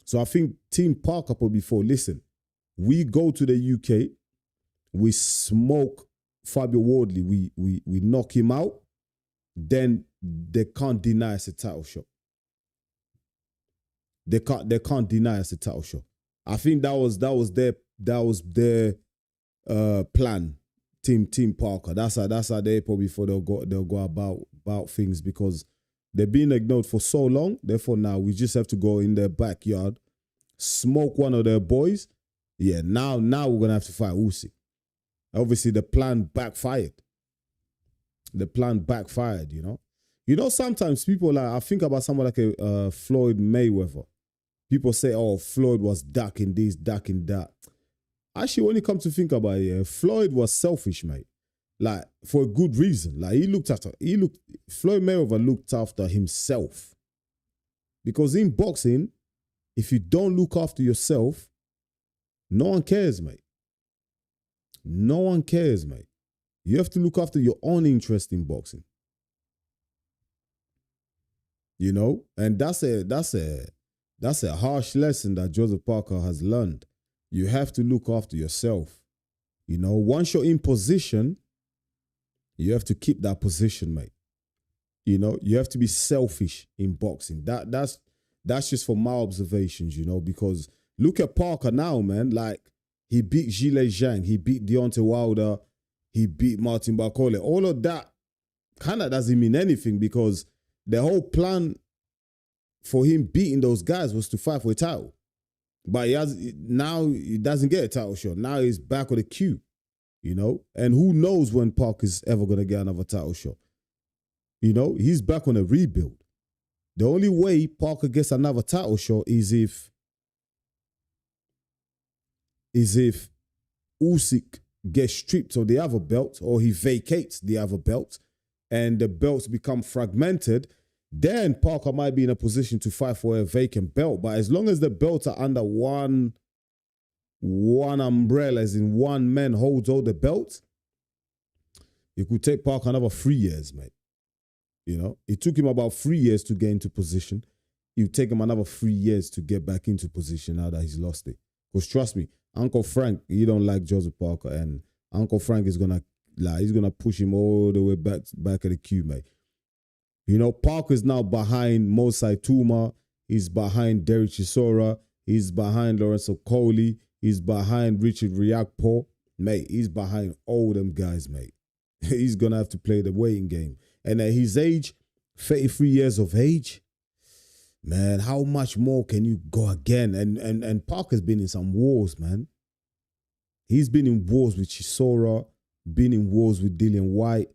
So I think Team Parker probably thought, listen, we go to the UK, we smoke Fabio Wardley, we knock him out, then they can't deny us a title shot. They can't deny us a title shot. I think that was their plan. Team Parker. That's how they probably thought they'll go about things, because they're being ignored for so long. Therefore, now we just have to go in their backyard, smoke one of their boys. Yeah, now we're gonna have to fight Usyk. Obviously, the plan backfired. Sometimes people I think about someone like a Floyd Mayweather. People say, oh, Floyd was ducking this, ducking that. Actually, when you come to think about it, Floyd was selfish, mate. Like, for a good reason. Like, Floyd Mayweather looked after himself. Because in boxing, if you don't look after yourself, no one cares, mate. No one cares, mate. You have to look after your own interest in boxing. And that's a harsh lesson that Joseph Parker has learned. You have to look after yourself. Once you're in position, you have to keep that position, mate. You have to be selfish in boxing. That's just from my observations, because look at Parker now, man. Like, he beat Zhilei Zhang, he beat Deontay Wilder, he beat Martin Barcole. All of that kind of doesn't mean anything, because the whole plan for him beating those guys was to fight for a title. But now he doesn't get a title shot. Now he's back on the queue, And who knows when Parker's ever going to get another title shot. He's back on a rebuild. The only way Parker gets another title shot is if Usyk gets stripped of the other belt, or he vacates the other belt and the belts become fragmented. Then Parker might be in a position to fight for a vacant belt. But as long as the belts are under one umbrella, as in one man holds all the belts, it could take Parker another 3 years, mate. It took him about 3 years to get into position. It would take him another 3 years to get back into position now that he's lost it. Because trust me, Uncle Frank, he don't like Joseph Parker, and Uncle Frank is gonna push him all the way back at the queue, mate. Parker's now behind Mosai Tuma. He's behind Derek Chisora. He's behind Lorenzo Coley. He's behind Richard Riakpo. Mate, he's behind all them guys, mate. He's going to have to play the waiting game. And at his age, 33 years of age, man, how much more can you go again? And Parker's been in some wars, man. He's been in wars with Chisora, been in wars with Dillian White,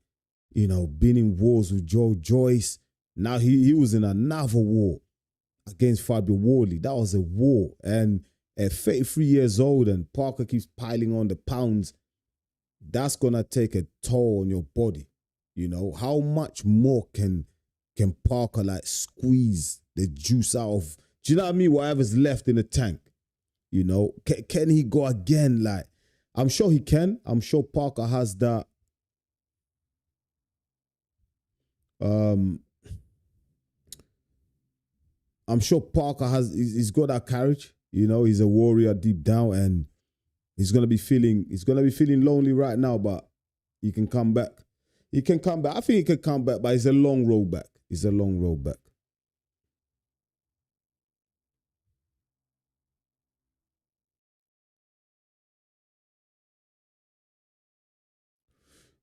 been in wars with Joe Joyce. Now he was in another war against Fabio Wardley. That was a war. And at 33 years old and Parker keeps piling on the pounds, that's going to take a toll on your body. How much more can Parker squeeze the juice out of, do you know what I mean? Whatever's left in the tank. Can he go again? I'm sure he can. I'm sure Parker has that. I'm sure Parker he's got that courage. He's a warrior deep down, and he's gonna be feeling lonely right now, but he can come back. He can come back. I think he can come back, but it's a long road back. It's a long road back.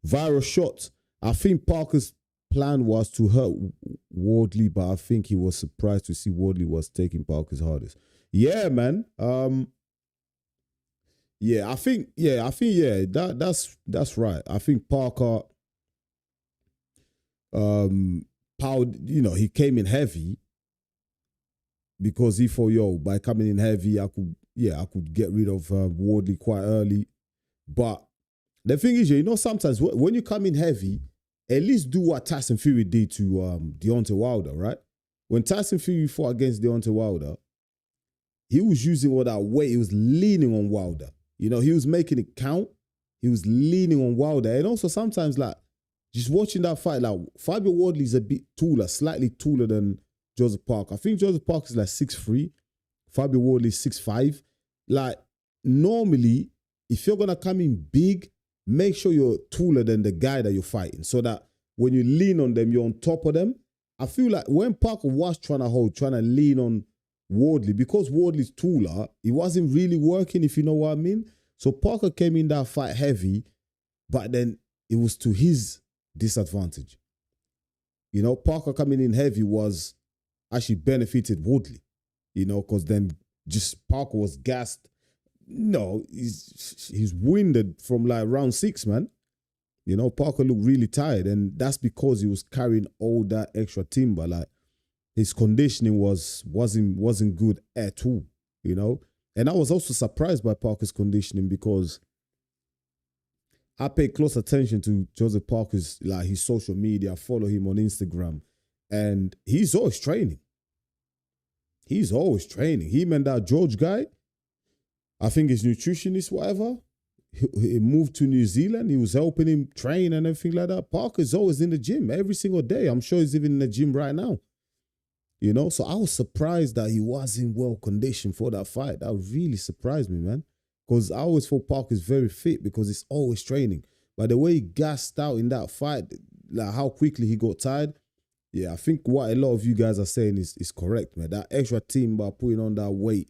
Viral shot. I think Parker's plan was to hurt Wardley, but I think he was surprised to see Wardley was taking Parker's hardest. Yeah, man. I think that's right. I think Parker he came in heavy because he thought, by coming in heavy, I could get rid of Wardley quite early. But the thing is, sometimes when you come in heavy, at least do what Tyson Fury did to Deontay Wilder, right? When Tyson Fury fought against Deontay Wilder, he was using all that weight. He was leaning on Wilder. He was making it count. He was leaning on Wilder. And also sometimes, just watching that fight, Fabio Wardley is a bit taller, slightly taller than Joseph Parker. I think Joseph Parker is 6'3". Fabio Wardley is 6'5". Normally, if you're going to come in big, make sure you're taller than the guy that you're fighting so that when you lean on them, you're on top of them. I feel like when Parker was trying to lean on Wardley, because Wardley's taller, it wasn't really working, if you know what I mean. So Parker came in that fight heavy, but then it was to his disadvantage. Parker coming in heavy was actually benefited Wardley, because then just Parker was gassed. No, he's winded from round 6, man. Parker looked really tired, and that's because he was carrying all that extra timber. His conditioning wasn't good at all, And I was also surprised by Parker's conditioning because I pay close attention to Joseph Parker's his social media. I follow him on Instagram, and he's always training. Him and that George guy, I think his nutritionist, whatever, he moved to New Zealand. He was helping him train and everything like that. Parker's always in the gym every single day. I'm sure he's even in the gym right now. So I was surprised that he wasn't well conditioned for that fight. That really surprised me, man. Because I always thought Parker's very fit because he's always training. But the way he gassed out in that fight, how quickly he got tired, I think what a lot of you guys are saying is correct, man. That extra timber putting on that weight,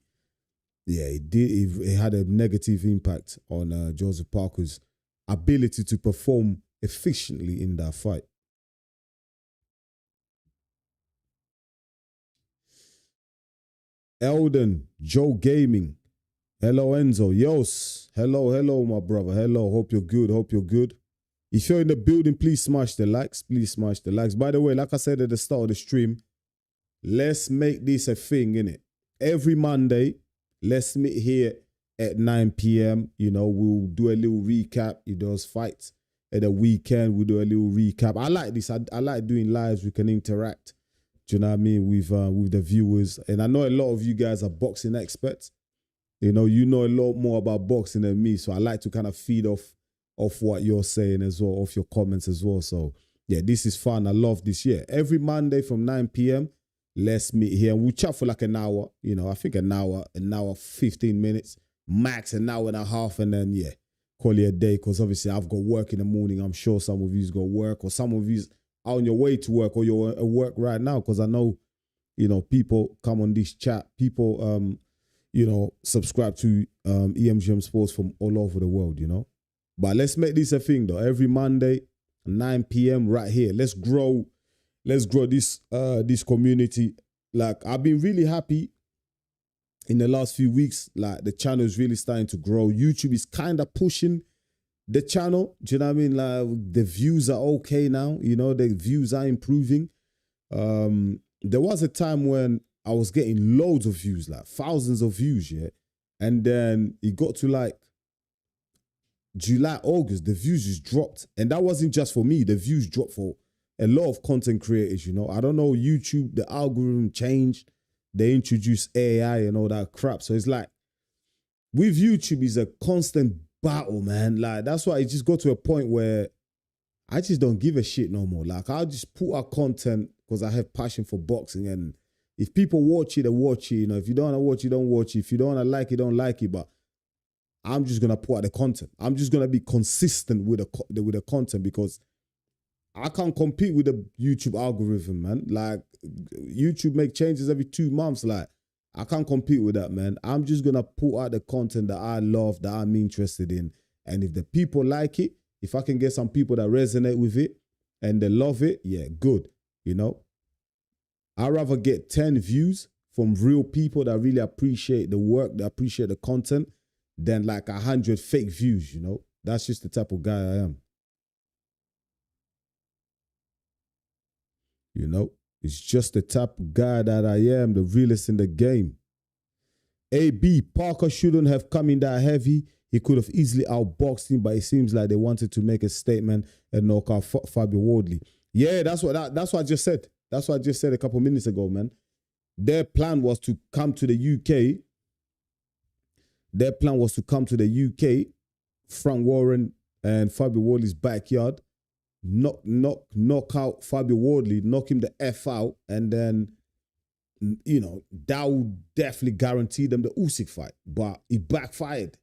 it did. It had a negative impact on Joseph Parker's ability to perform efficiently in that fight. Eldon, Joe Gaming. Hello, Enzo. Yos. Hello, my brother. Hello. Hope you're good. If you're in the building, please smash the likes. By the way, like I said at the start of the stream, let's make this a thing, innit? Every Monday, let's meet here at 9 p.m. We'll do a little recap. Those fights at the weekend, we'll do a little recap. I like this. I like doing lives. We can interact. Do you know what I mean? With the viewers. And I know a lot of you guys are boxing experts. You know a lot more about boxing than me. So I like to kind of feed off what you're saying as well, off your comments as well. So yeah, this is fun. I love this. Yeah, every Monday from 9 p.m., let's meet here. We'll chat for an hour. I think an hour, 15 minutes, max an hour and a half. And then, call it a day. Because obviously I've got work in the morning. I'm sure some of you's got work, or some of you's on your way to work, or you're at work right now, because I know, people come on this chat. People, subscribe to EMGM Sports from all over the world, But let's make this a thing though. Every Monday, 9 p.m. right here. Let's grow this community. Like, I've been really happy in the last few weeks. Like, the channel is really starting to grow. YouTube is kind of pushing the channel. Do you know what I mean? Like, the views are okay now. The views are improving. There was a time when I was getting loads of views, like thousands of views, yeah. And then it got to like July, August, the views just dropped. And that wasn't just for me. The views dropped for a lot of content creators, I don't know, YouTube, the algorithm changed. They introduced AI and all that crap. So it's like, with YouTube, it's a constant battle, man. Like, that's why it just got to a point where I just don't give a shit no more. Like, I'll just put out content because I have passion for boxing. And if people watch it, they watch it. If you don't want to watch it, don't watch it. If you don't want to like it, don't like it. But I'm just going to put out the content. I'm just going to be consistent with the content because I can't compete with the YouTube algorithm, man. Like, YouTube make changes every 2 months. Like, I can't compete with that, man. I'm just going to put out the content that I love, that I'm interested in. And if the people like it, if I can get some people that resonate with it and they love it, yeah, good, I'd rather get 10 views from real people that really appreciate the work, that appreciate the content, than like 100 fake views, That's just the type of guy I am. It's just the type of guy that I am, the realest in the game. AB, Parker shouldn't have come in that heavy. He could have easily outboxed him, but it seems like they wanted to make a statement and knock out Fabio Wardley. Yeah, that's what I just said. That's what I just said a couple minutes ago, man. Their plan was to come to the UK. Frank Warren and Fabio Wardley's backyard, knock out Fabio Wardley, knock him the F out, and then, that would definitely guarantee them the Usyk fight. But it backfired.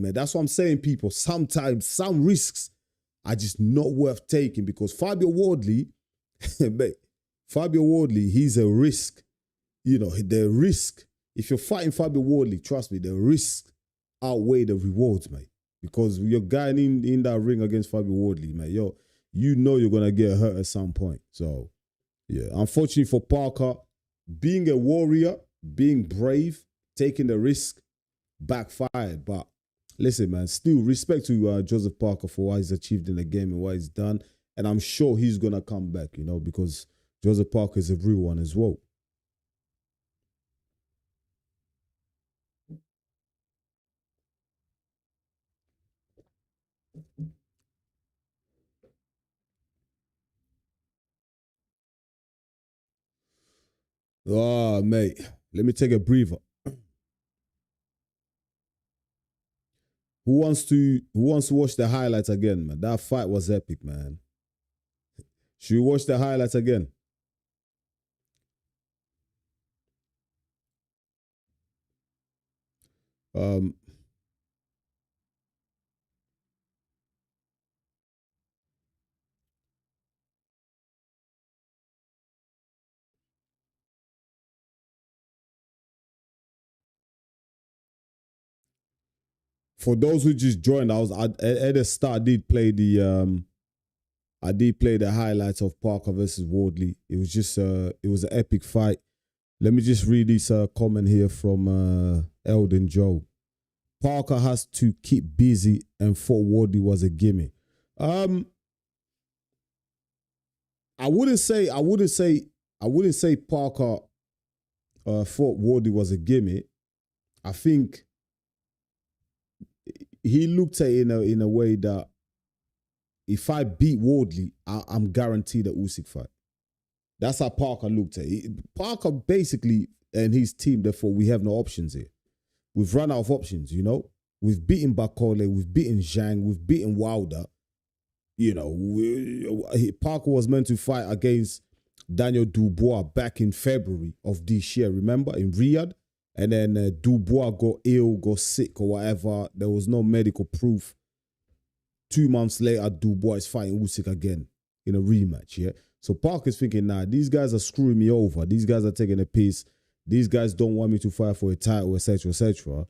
Man. That's what I'm saying, people. Sometimes some risks are just not worth taking because Fabio Wardley, he's a risk. The risk. If you're fighting Fabio Wardley, trust me, the risks outweigh the rewards, mate. Because you're going in that ring against Fabio Wardley, mate. You're going to get hurt at some point. So, yeah, unfortunately for Parker, being a warrior, being brave, taking the risk, backfired. But listen, man, still respect to Joseph Parker for what he's achieved in the game and what he's done. And I'm sure he's going to come back, because Joseph Parker is a real one as well. Oh, mate, let me take a breather. Who wants to watch the highlights again, man? That fight was epic, man. Should we watch the highlights again? For those who just joined, at the start I did play the highlights of Parker versus Wardley. It was just it was an epic fight. Let me just read this comment here from Eldon Joe. Parker has to keep busy and thought Wardley was a gimme. I wouldn't say Parker thought Wardley was a gimme. I think he looked at it in a way that if I beat Wardley, I'm guaranteed the Usyk fight. That's how Parker looked at it. Parker basically and his team, therefore, we have no options here. We've run out of options, We've beaten Bakole, we've beaten Zhang, we've beaten Wilder. Parker was meant to fight against Daniel Dubois back in February of this year, remember, in Riyadh? And then Dubois got ill, got sick or whatever. There was no medical proof. 2 months later, Dubois is fighting Usyk again in a rematch, yeah? So Parker's thinking, nah, these guys are screwing me over. These guys are taking a piss. these guys don't want me to fight for a title, etc., etc.,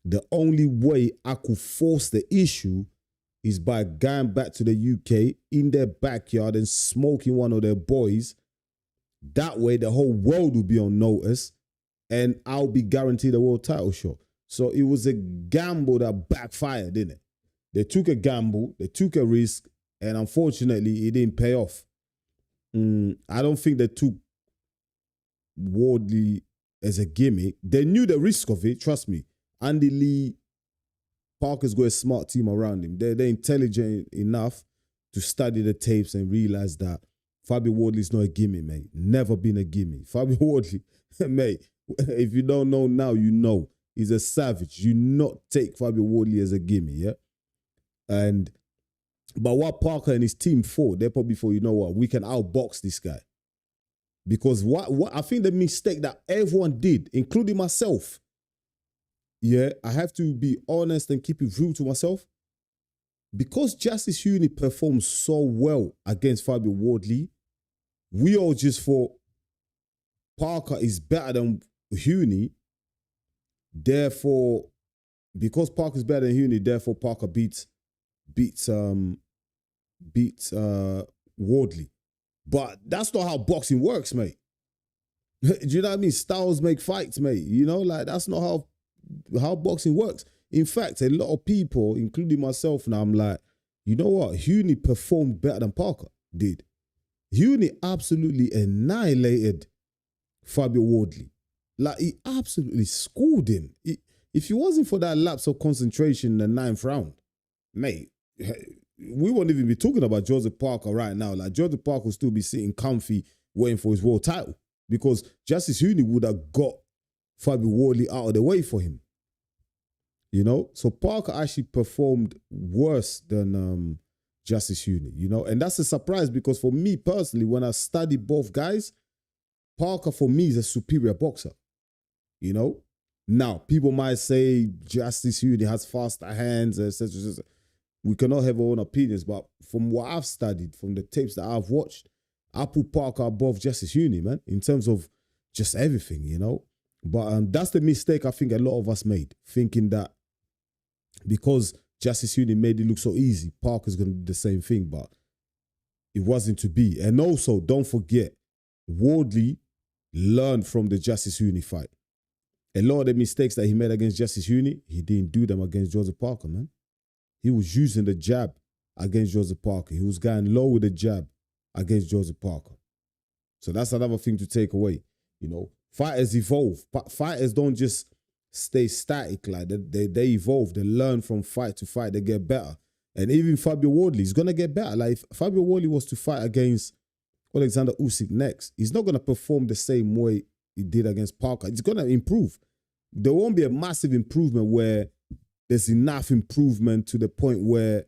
the only way I could force the issue is by going back to the UK in their backyard and smoking one of their boys. That way, the whole world will be on notice and I'll be guaranteed a world title shot. So it was a gamble that backfired, didn't it? They took a gamble, they took a risk, and unfortunately, it didn't pay off. I don't think they took Wardley as a gimmick. They knew the risk of it, trust me. Andy Lee, Parker's got a smart team around him. They're intelligent enough to study the tapes and realize that Fabio Wardley's not a gimmick, mate. Never been a gimmick. Fabio Wardley, mate, if you don't know now, you know. He's a savage. You not take Fabio Wardley as a gimmick, yeah? But what Parker and his team thought, they probably thought, you know what, we can outbox this guy. Because what I think the mistake that everyone did, including myself, yeah, I have to be honest and keep it real to myself. Because Justice Huni performed so well against Fabio Wardley, we all just thought Parker is better than Huni. Therefore, because Parker's better than Huni, therefore Parker beats Wardley. But that's not how boxing works, mate. Do you know what I mean? Styles make fights, mate. You know, like that's not how boxing works. In fact, a lot of people, including myself now, I'm like, you know what? Huni performed better than Parker did. Huni absolutely annihilated Fabio Wardley. Like, he absolutely schooled him. If it wasn't for that lapse of concentration in the 9th round, mate, we won't even be talking about Joseph Parker right now. Like, Joseph Parker will still be sitting comfy waiting for his world title because Justice Huni would have got Fabio Wardley out of the way for him. You know? So Parker actually performed worse than Justice Huni, you know? And that's a surprise because for me personally, when I study both guys, Parker for me is a superior boxer. You know? Now, people might say Justice Huni has faster hands, etc., etc. We cannot have our own opinions, but from what I've studied, from the tapes that I've watched, I put Parker above Justice Huni, man, in terms of just everything, you know? But that's the mistake I think a lot of us made, thinking that because Justice Huni made it look so easy, Parker's going to do the same thing, but it wasn't to be. And also, don't forget, Wardley learned from the Justice Huni fight. A lot of the mistakes that he made against Justice Huni, he didn't do them against Joseph Parker, man. He was using the jab against Joseph Parker. He was going low with the jab against Joseph Parker. So that's another thing to take away. You know, fighters evolve. Fighters don't just stay static. Like they evolve. They learn from fight to fight. They get better. And even Fabio Wardley is going to get better. Like if Fabio Wardley was to fight against Alexander Usyk next, he's not going to perform the same way he did against Parker. It's going to improve. There won't be a massive improvement where there's enough improvement to the point where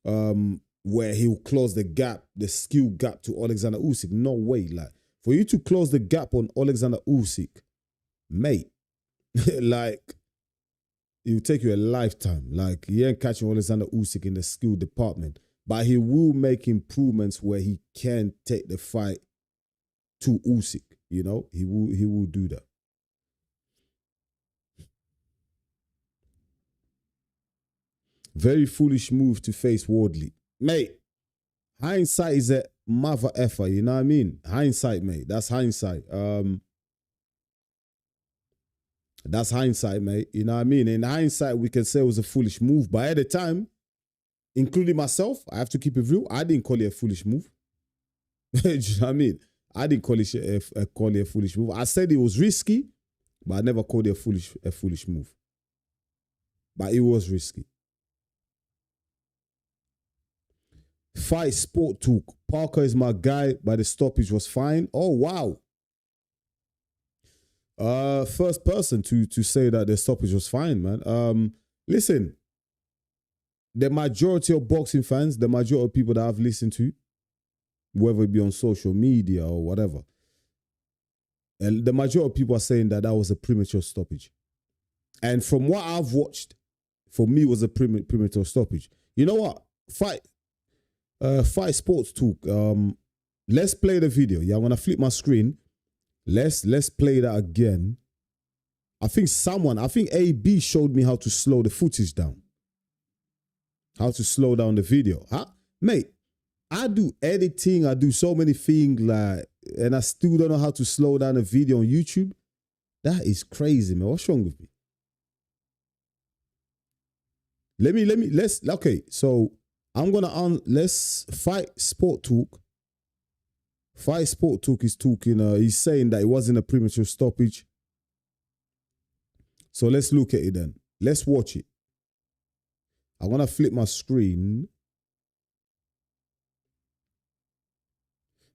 he'll close the gap, the skill gap to Alexander Usyk. No way. Like, for you to close the gap on Alexander Usyk, mate, like, it will take you a lifetime. Like, he ain't catching Alexander Usyk in the skill department, but he will make improvements where he can take the fight to Usyk. You know, he will do that. Very foolish move to face Wardley. Mate, hindsight is a mother effer, you know what I mean? Hindsight, mate. That's hindsight. That's hindsight, mate. You know what I mean? In hindsight, we can say it was a foolish move. But at the time, including myself, I have to keep it real. I didn't call it a foolish move. Do you know what I mean? I didn't call it a foolish move. I said it was risky, but I never called it a foolish move. But it was risky. Fight Sport Talk. Parker is my guy, but the stoppage was fine. Oh, wow. First person to say that the stoppage was fine, man. Listen, the majority of boxing fans, the majority of people that I've listened to, whether it be on social media or whatever, and the majority of people are saying that that was a premature stoppage. And from what I've watched, for me, it was a premature stoppage. You know what? Fight Sports Talk. Let's play the video. Yeah, I'm gonna flip my screen Let's play that again. I think AB showed me how to slow the footage down. How to slow down the video. Huh? Mate, I do editing, I do so many things, like, and I still don't know how to slow down a video on YouTube. That is crazy, man. What's wrong with me? Okay, so I'm gonna let's Fight Sport Talk. Fight Sport Talk is talking, he's saying that it wasn't a premature stoppage. So let's look at it then. Let's watch it. I'm gonna flip my screen.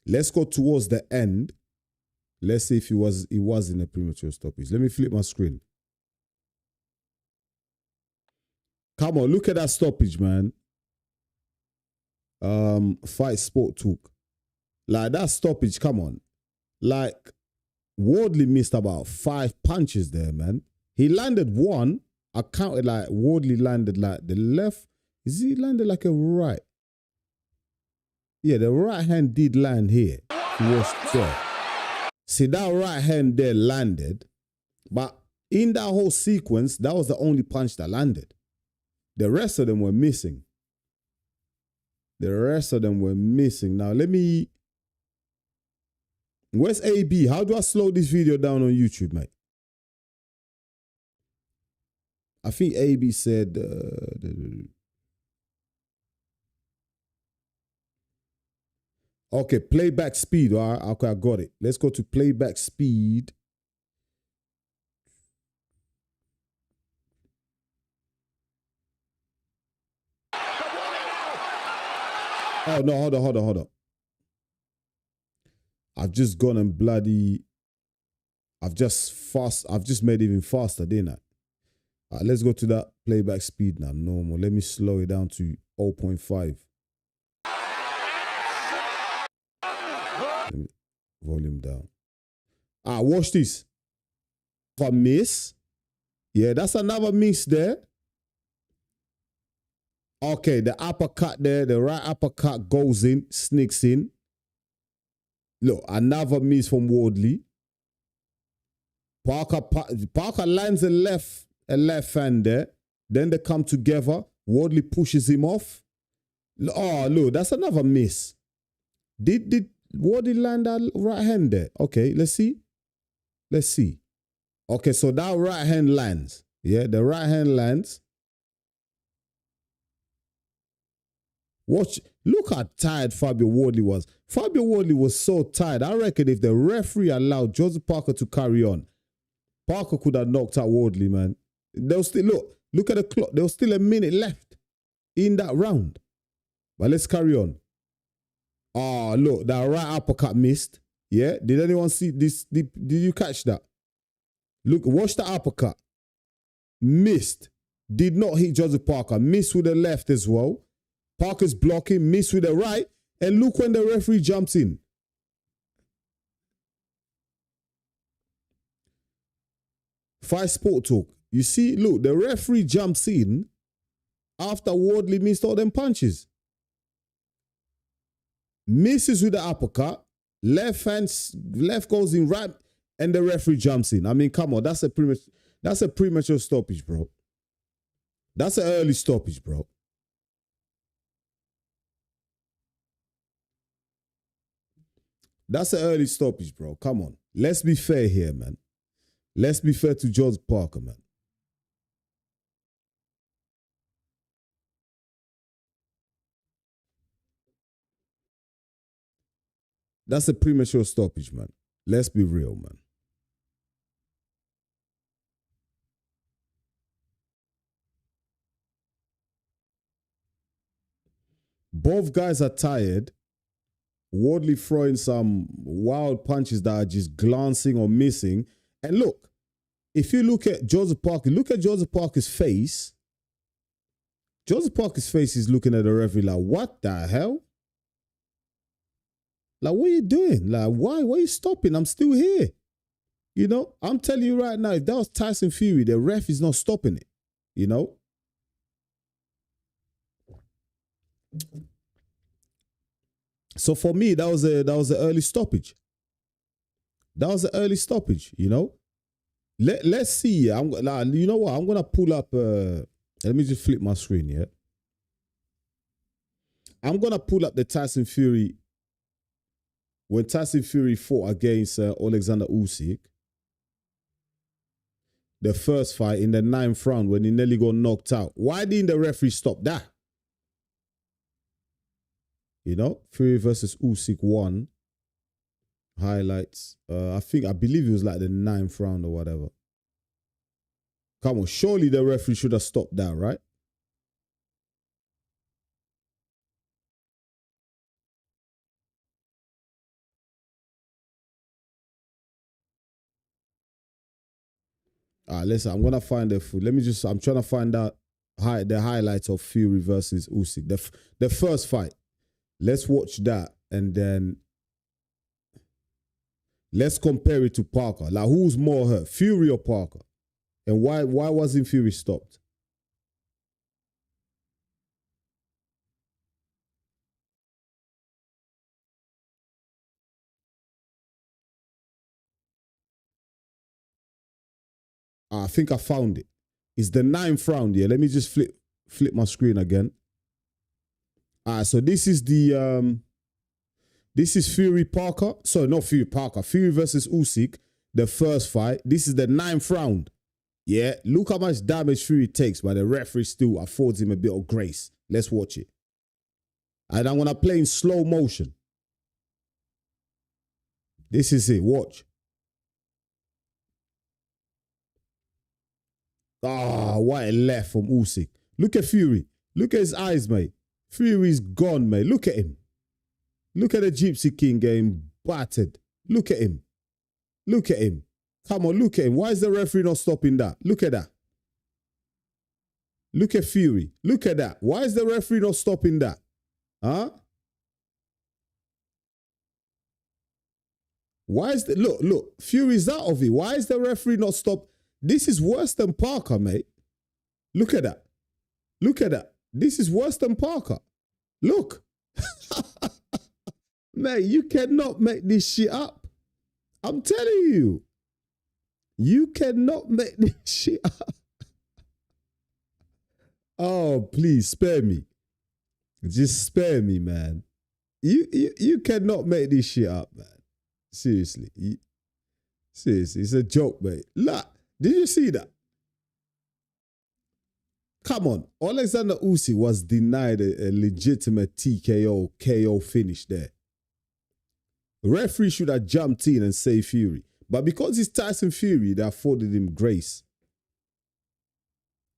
Let's go towards the end. Let's see if it was in a premature stoppage. Let me flip my screen. Come on, look at that stoppage, man. Fight Sport Talk. Like, that stoppage, come on. Like, Wardley missed about 5 punches there, man. He landed one. I counted, like, Wardley landed like the left. Is he landed like a right? Yeah, the right hand did land here. He was there. See, that right hand there landed. But in that whole sequence, that was the only punch that landed. The rest of them were missing. Now, let me... Where's AB? How do I slow this video down on YouTube, mate? I think AB said... Okay, playback speed. All right, okay, I got it. Let's go to playback speed. Oh, no, hold on. I've just gone and bloody... I've just made it even faster, didn't I? All right, let's go to that playback speed now. Normal. Let me slow it down to 0.5. Volume down. Watch this. If I miss, yeah, that's another miss there. Okay, the uppercut there, the right uppercut goes in, sneaks in. Look, another miss from Wardley. Parker lands a left hand there. Then they come together. Wardley pushes him off. Oh, look, that's another miss. Did Wardley land that right hand there? Okay, let's see. Okay, so that right hand lands. Yeah, the right hand lands. Watch, look how tired Fabio Wardley was. Fabio Wardley was so tired. I reckon if the referee allowed Joseph Parker to carry on, Parker could have knocked out Wardley, man. They'll still, look at the clock. There was still a minute left in that round. But let's carry on. Oh, look, that right uppercut missed. Yeah, did anyone see this? Did you catch that? Look, watch the uppercut. Missed. Did not hit Joseph Parker. Missed with the left as well. Parker's blocking, missed with the right. And look when the referee jumps in. Fight Sport Talk. You see, look, the referee jumps in after Wardley missed all them punches. Misses with the uppercut. Left goes in right, and the referee jumps in. I mean, come on, that's a premature stoppage, bro. That's an early stoppage, bro. That's an early stoppage, bro. Come on. Let's be fair here, man. Let's be fair to George Parker, man. That's a premature stoppage, man. Let's be real, man. Both guys are tired. Wardley throwing some wild punches that are just glancing or missing. And look, if you look at Joseph Parker, look at Joseph Parker's face. Joseph Parker's face is looking at the referee like, what the hell? Like, what are you doing? Like, why? Why are you stopping? I'm still here. You know, I'm telling you right now, if that was Tyson Fury, the ref is not stopping it. You know? So for me, that was an early stoppage. That was an early stoppage, you know. Let's see. Yeah, you know what? I'm gonna pull up. Let me just flip my screen. Yeah, I'm gonna pull up the Tyson Fury when Tyson Fury fought against Alexander Usyk. The first fight in the 9th round when he nearly got knocked out. Why didn't the referee stop that? You know, Fury versus Usyk 1. Highlights. I believe it was like the 9th round or whatever. Come on, surely the referee should have stopped that, right? Listen, I'm gonna find the food. I'm trying to find out the highlights of Fury versus Usyk. The first fight. Let's watch that and then let's compare it to Parker. Like, who's more hurt, Fury or Parker? And why wasn't Fury stopped? I think I found it. It's the 9th round. Yeah, let me just flip my screen again. So this is this is Fury Parker. Sorry, not Fury Parker. Fury versus Usyk, the first fight. This is the 9th round. Yeah, look how much damage Fury takes, but the referee still affords him a bit of grace. Let's watch it. And I'm gonna play in slow motion. This is it. Watch. What a left from Usyk. Look at Fury. Look at his eyes, mate. Fury's gone, mate. Look at him. Look at the Gypsy King getting battered. Look at him. Look at him. Come on, look at him. Why is the referee not stopping that? Look at that. Look at Fury. Look at that. Why is the referee not stopping that? Huh? Why is the look, Fury's out of it. Why is the referee not stopped? This is worse than Parker, mate. Look at that. Look at that. This is worse than Parker. Look. Mate, you cannot make this shit up. I'm telling you. You cannot make this shit up. Oh, please spare me. Just spare me, man. You cannot make this shit up, man. Seriously. Seriously, it's a joke, mate. Look, did you see that? Come on. Alexander Usyk was denied a legitimate TKO, KO finish there. The referee should have jumped in and saved Fury. But because it's Tyson Fury, they afforded him grace.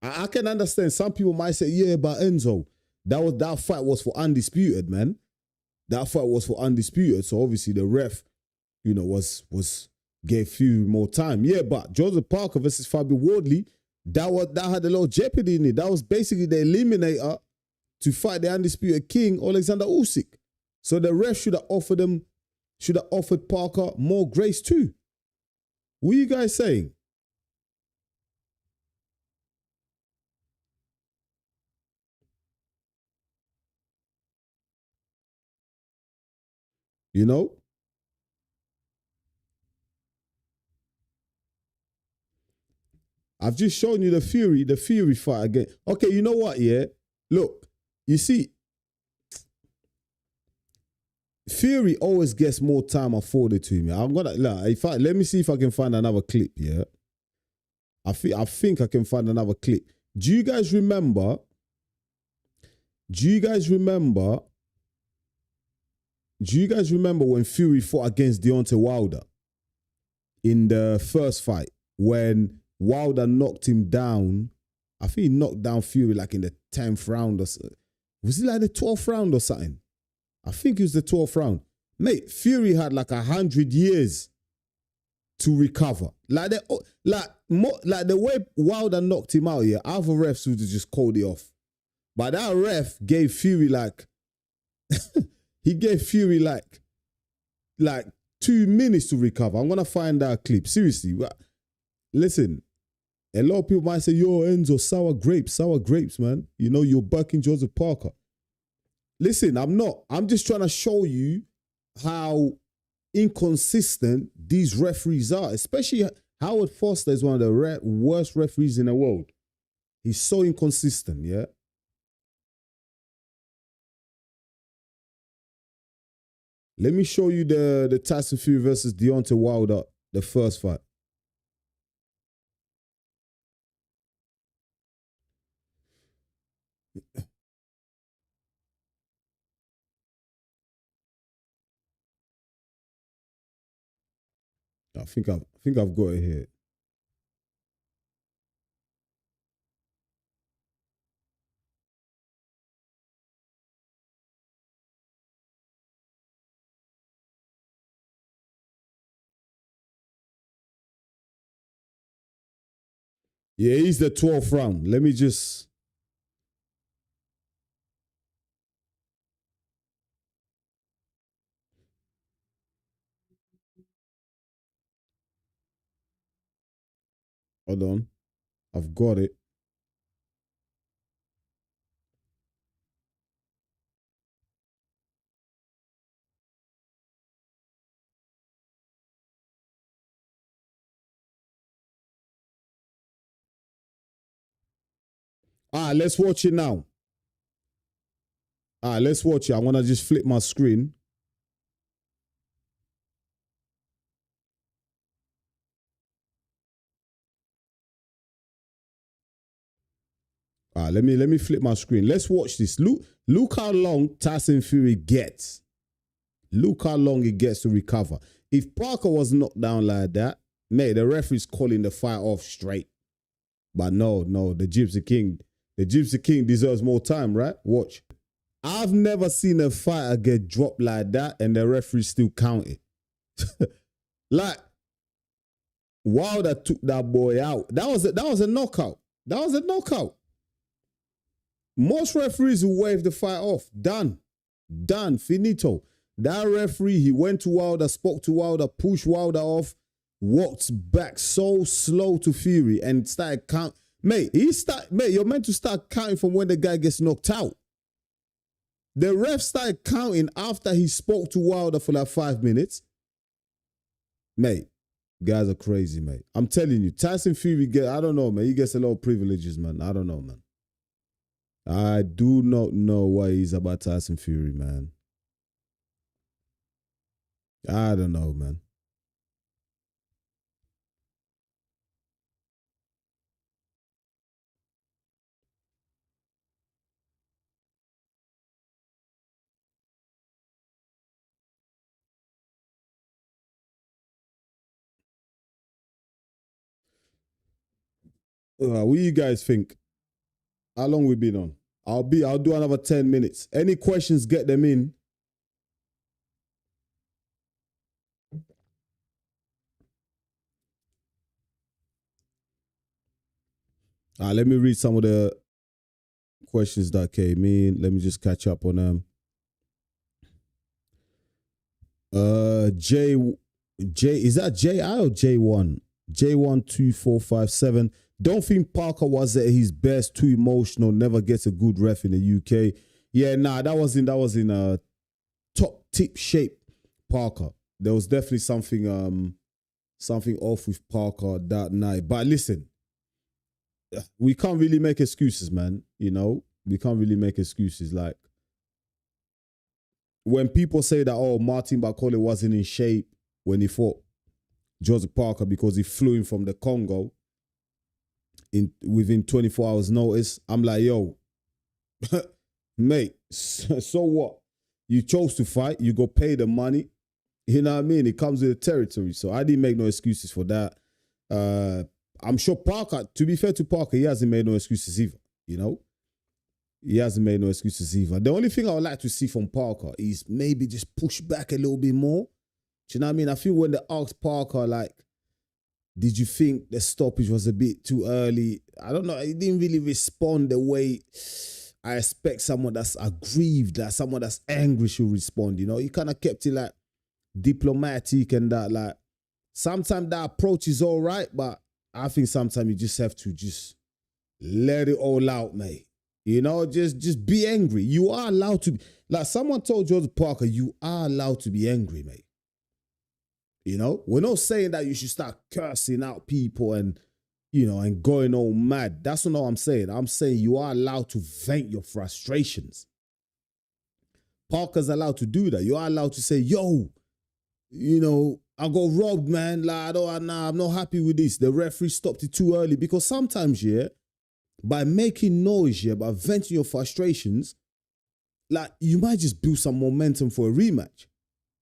I can understand. Some people might say, yeah, but Enzo, that fight was for undisputed, man. That fight was for undisputed. So obviously the ref, you know, gave Fury more time. Yeah, but Joseph Parker versus Fabio Wardley, that had a lot of jeopardy in it. That was basically the eliminator to fight the undisputed king, Alexander Usyk. So the ref should have offered Parker more grace too. What are you guys saying? You know? I've just shown you the Fury fight again. Okay, you know what, yeah? Look, you see, Fury always gets more time afforded to him. I'm gonna let me see if I can find another clip, yeah? I think I can find another clip. Do you guys remember when Fury fought against Deontay Wilder in the first fight when Wilder knocked him down? I think he knocked down Fury like in the 10th round or so. Was it like the 12th round or something? I think it was the 12th round. Mate, Fury had like 100 years to recover. Like the way Wilder knocked him out, yeah, other refs would have just called it off. But that ref gave Fury he gave Fury like 2 minutes to recover. I'm gonna find that clip. Seriously. Listen, a lot of people might say, yo, Enzo, sour grapes, man. You know, you're backing Joseph Parker. Listen, I'm not. I'm just trying to show you how inconsistent these referees are, especially Howard Foster is one of the worst referees in the world. He's so inconsistent, yeah? Let me show you the Tyson Fury versus Deontay Wilder, the first fight. I think I've got it here. Yeah, he's the 12th round. Let me just... Hold on. I've got it. Let's watch it now. Let's watch it. I want to just flip my screen. Let me flip my screen. Let's watch this. Look how long Tyson Fury gets. Look how long it gets to recover. If Parker was knocked down like that, mate, the referee's calling the fight off straight. But no, the Gypsy King deserves more time, right? Watch. I've never seen a fighter get dropped like that and the referee still counted. Like, Wilder took that boy out. That was a knockout. That was a knockout. Most referees will wave the fight off. Done. Finito. That referee, he went to Wilder, spoke to Wilder, pushed Wilder off, walked back so slow to Fury and started count. Mate, you're meant to start counting from when the guy gets knocked out. The ref started counting after he spoke to Wilder for like 5 minutes. Mate, guys are crazy, mate. I'm telling you, Tyson Fury I don't know, man. He gets a lot of privileges, man. I don't know, man. I do not know what he's about Tyson Fury, man. I don't know, man. What do you guys think? How long we been on? I'll do another 10 minutes. Any questions, get them in. Let me read some of the questions that came in. Let me just catch up on them. J, is that J.I. or J1? J12457. Don't think Parker was at his best, too emotional, never gets a good ref in the UK. Yeah, that was in a top tip shape, Parker. There was definitely something off with Parker that night. But listen, we can't really make excuses, man. You know, we can't really make excuses. Like, when people say that, oh, Martin Bakole wasn't in shape when he fought Joseph Parker because he flew in from the Congo within 24 hours notice, I'm like, yo, mate, so what? You chose to fight, you go pay the money. You know what I mean? It comes with the territory. So I didn't make no excuses for that. I'm sure Parker, to be fair to Parker, he hasn't made no excuses either, you know? He hasn't made no excuses either. The only thing I would like to see from Parker is maybe just push back a little bit more. Do you know what I mean? I feel when they asked Parker, like, did you think the stoppage was a bit too early? I don't know. He didn't really respond the way I expect someone that's aggrieved, like someone that's angry should respond, you know? He kind of kept it, like, diplomatic and that, like, sometimes that approach is all right, but I think sometimes you just have to just let it all out, mate. You know, just be angry. You are allowed to, like someone told Joseph Parker, you are allowed to be angry, mate. You know, we're not saying that you should start cursing out people and, you know, and going all mad. That's not what I'm saying. I'm saying you are allowed to vent your frustrations. Parker's allowed to do that. You are allowed to say, yo, you know, I got robbed, man. Like, I'm not happy with this. The referee stopped it too early. Because sometimes, yeah, by making noise, yeah, by venting your frustrations, like, you might just build some momentum for a rematch.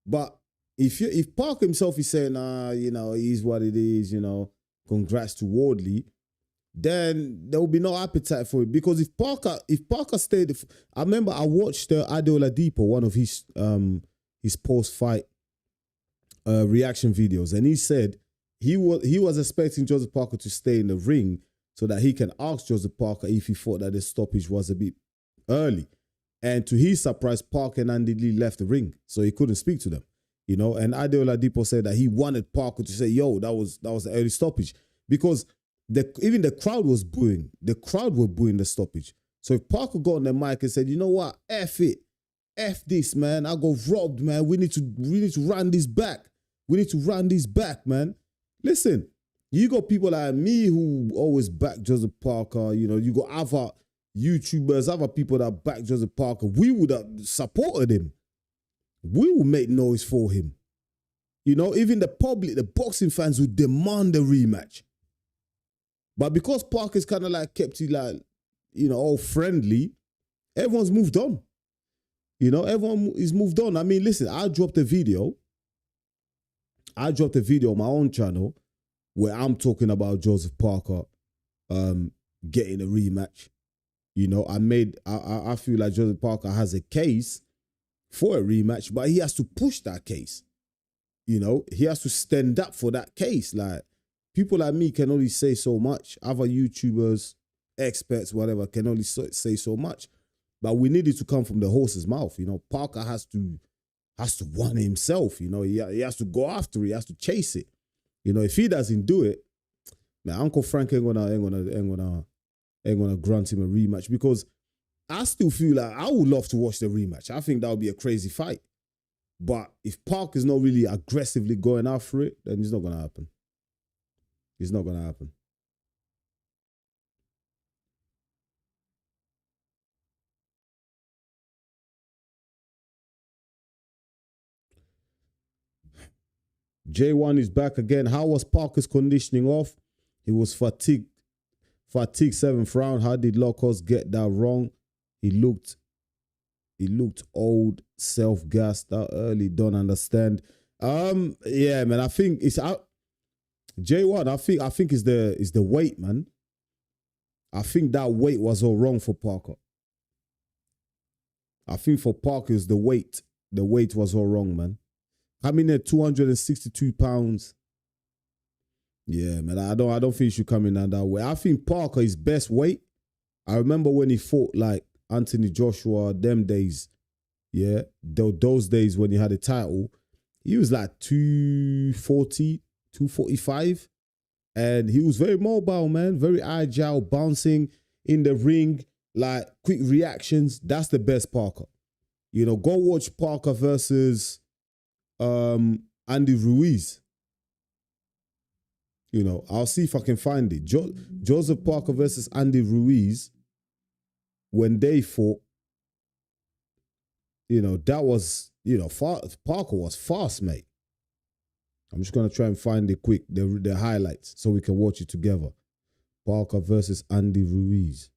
But if Parker himself is saying, you know, it is what it is, you know, congrats to Wardley, then there will be no appetite for it. Because if Parker stayed, I remember I watched Adeola Dipo, one of his post-fight reaction videos, and he said he was expecting Joseph Parker to stay in the ring so that he can ask Joseph Parker if he thought that the stoppage was a bit early. And to his surprise, Parker and Andy Lee left the ring, so he couldn't speak to them. You know, and Adeola Dipo said that he wanted Parker to say, yo, that was the early stoppage. Because even the crowd was booing. The crowd were booing the stoppage. So if Parker got on the mic and said, you know what, F it. F this, man. I got robbed, man. We need to run this back. We need to run this back, man. Listen, you got people like me who always back Joseph Parker. You know, you got other YouTubers, other people that back Joseph Parker. We would have supported him. We will make noise for him. You know, even the public, the boxing fans would demand a rematch. But because Parker's kind of like kept it like, you know, all friendly, everyone's moved on. You know, everyone is moved on. I mean, listen, I dropped a video on my own channel where I'm talking about Joseph Parker getting a rematch. You know, I feel like Joseph Parker has a case for a rematch, but he has to push that case. You know, he has to stand up for that case. Like, people like me can only say so much. Other YouTubers, experts, whatever, can only say so much. But we need it to come from the horse's mouth. You know, Parker has to want it himself. You know, he has to go after it. He has to chase it. You know, if he doesn't do it, man, Uncle Frank ain't gonna grant him a rematch, because I still feel like I would love to watch the rematch. I think that would be a crazy fight. But if Parker's not really aggressively going after it, then it's not gonna happen. It's not gonna happen. J1 is back again. How was Parker's conditioning off? He was fatigued 7th round. How did Locos get that wrong? He looked old, self-gassed out early. Don't understand. Yeah, man. I think it's out. J1, I think is the weight, man. I think that weight was all wrong for Parker. I think for Parker is the weight. The weight was all wrong, man. Coming at 262 pounds. Yeah, man. I don't think he should come in at that way. I think Parker is best weight. I remember when he fought like Anthony Joshua, them days. Yeah, those days when he had a title, he was like 240, 245. And he was very mobile, man. Very agile, bouncing in the ring, like quick reactions. That's the best Parker. You know, go watch Parker versus Andy Ruiz. You know, I'll see if I can find it. Joseph Parker versus Andy Ruiz, when they fought, you know, that was, you know, Parker was fast, mate. I'm just going to try and find it quick, the highlights, so we can watch it together. Parker versus Andy Ruiz.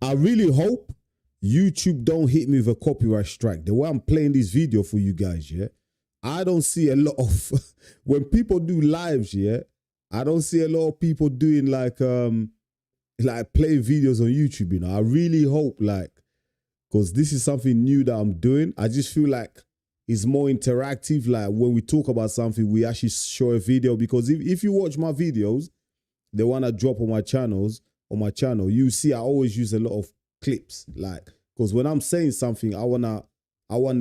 I really hope YouTube don't hit me with a copyright strike. The way I'm playing this video for you guys, yeah, I don't see a lot of, when people do lives, yeah, I don't see a lot of people doing like playing videos on YouTube, you know. I really hope, like, because this is something new that I'm doing. I just feel like it's more interactive. Like when we talk about something, we actually show a video, because if you watch my videos, the one I drop on my channel, you see I always use a lot of clips, like, because when I'm saying something, I want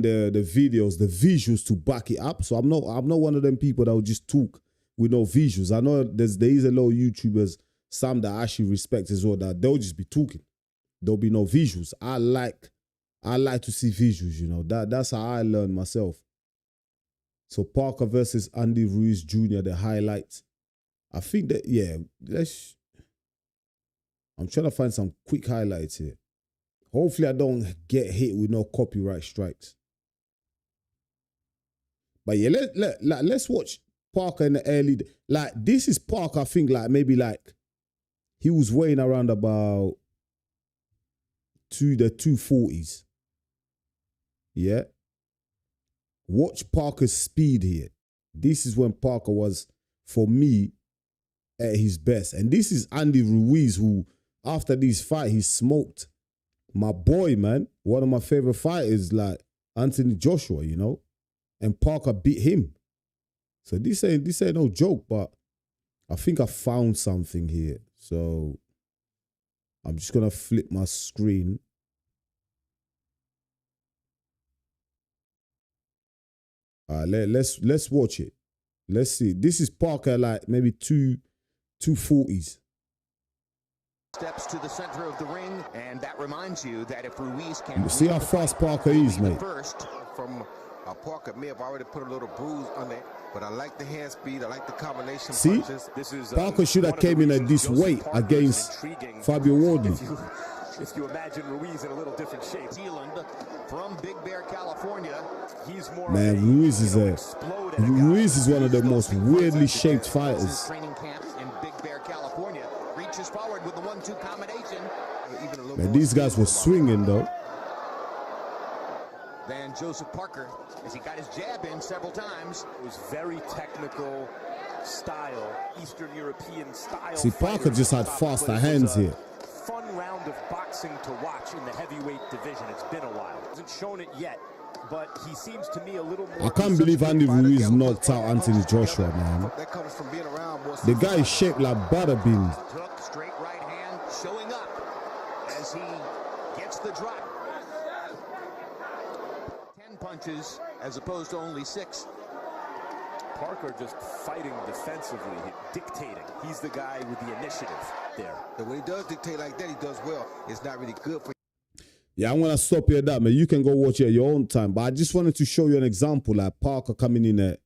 the videos, the visuals to back it up. So I'm not one of them people that will just talk with no visuals. I know there is a lot of YouTubers, some that I actually respect as well, that they'll just be talking. There'll be no visuals. I like to see visuals, you know. That's how I learn myself. So Parker versus Andy Ruiz Jr., the highlights. I think that, yeah, I'm trying to find some quick highlights here. Hopefully I don't get hit with no copyright strikes. But yeah, let's watch Parker in the early, like this is Parker, I think like maybe like he was weighing around about the 240s. Yeah. Watch Parker's speed here. This is when Parker was, for me, at his best. And this is Andy Ruiz, who, after this fight, he smoked my boy, man. One of my favorite fighters, like Anthony Joshua, you know? And Parker beat him. So this ain't no joke, but I think I found something here. So I'm just gonna flip my screen. Let's watch it. Let's see. This is Parker like maybe 240s. Steps to the center of the ring, and that reminds you that if Ruiz can see how fast Parker is, mate. First from Parker may have already put a little bruise on it, but I like the hand speed. I like the combination punches. This is Parker should have came in at this weight against Fabio Wardley. If you imagine Ruiz in a little different shape. Zealand from Big Bear, California. He's more man, Ruiz is one of the most weirdly shaped fighters. Training camp in Big Bear, California. Reaches forward with the 1-2 combination. Man, these guys were swinging though. Then Joseph Parker, as he got his jab in several times. It was very technical style, Eastern European style. See, Parker just had faster hands here. Fun round of boxing to watch in the heavyweight division. It's been a while. Hasn't shown it yet, but he seems to me a little more. I can't believe Andy Ruiz knocked out Anthony Joshua, man. That comes from being around more. The guy is shaped like butter beans. Took straight right hand, showing up as he gets the drop. 10 punches as opposed to only 6. Parker just fighting defensively, dictating. He's the guy with the initiative there. And when he does dictate like that, he does well. It's not really good for. Yeah, I'm gonna stop here, that man. You can go watch it at your own time. But I just wanted to show you an example, like Parker coming in at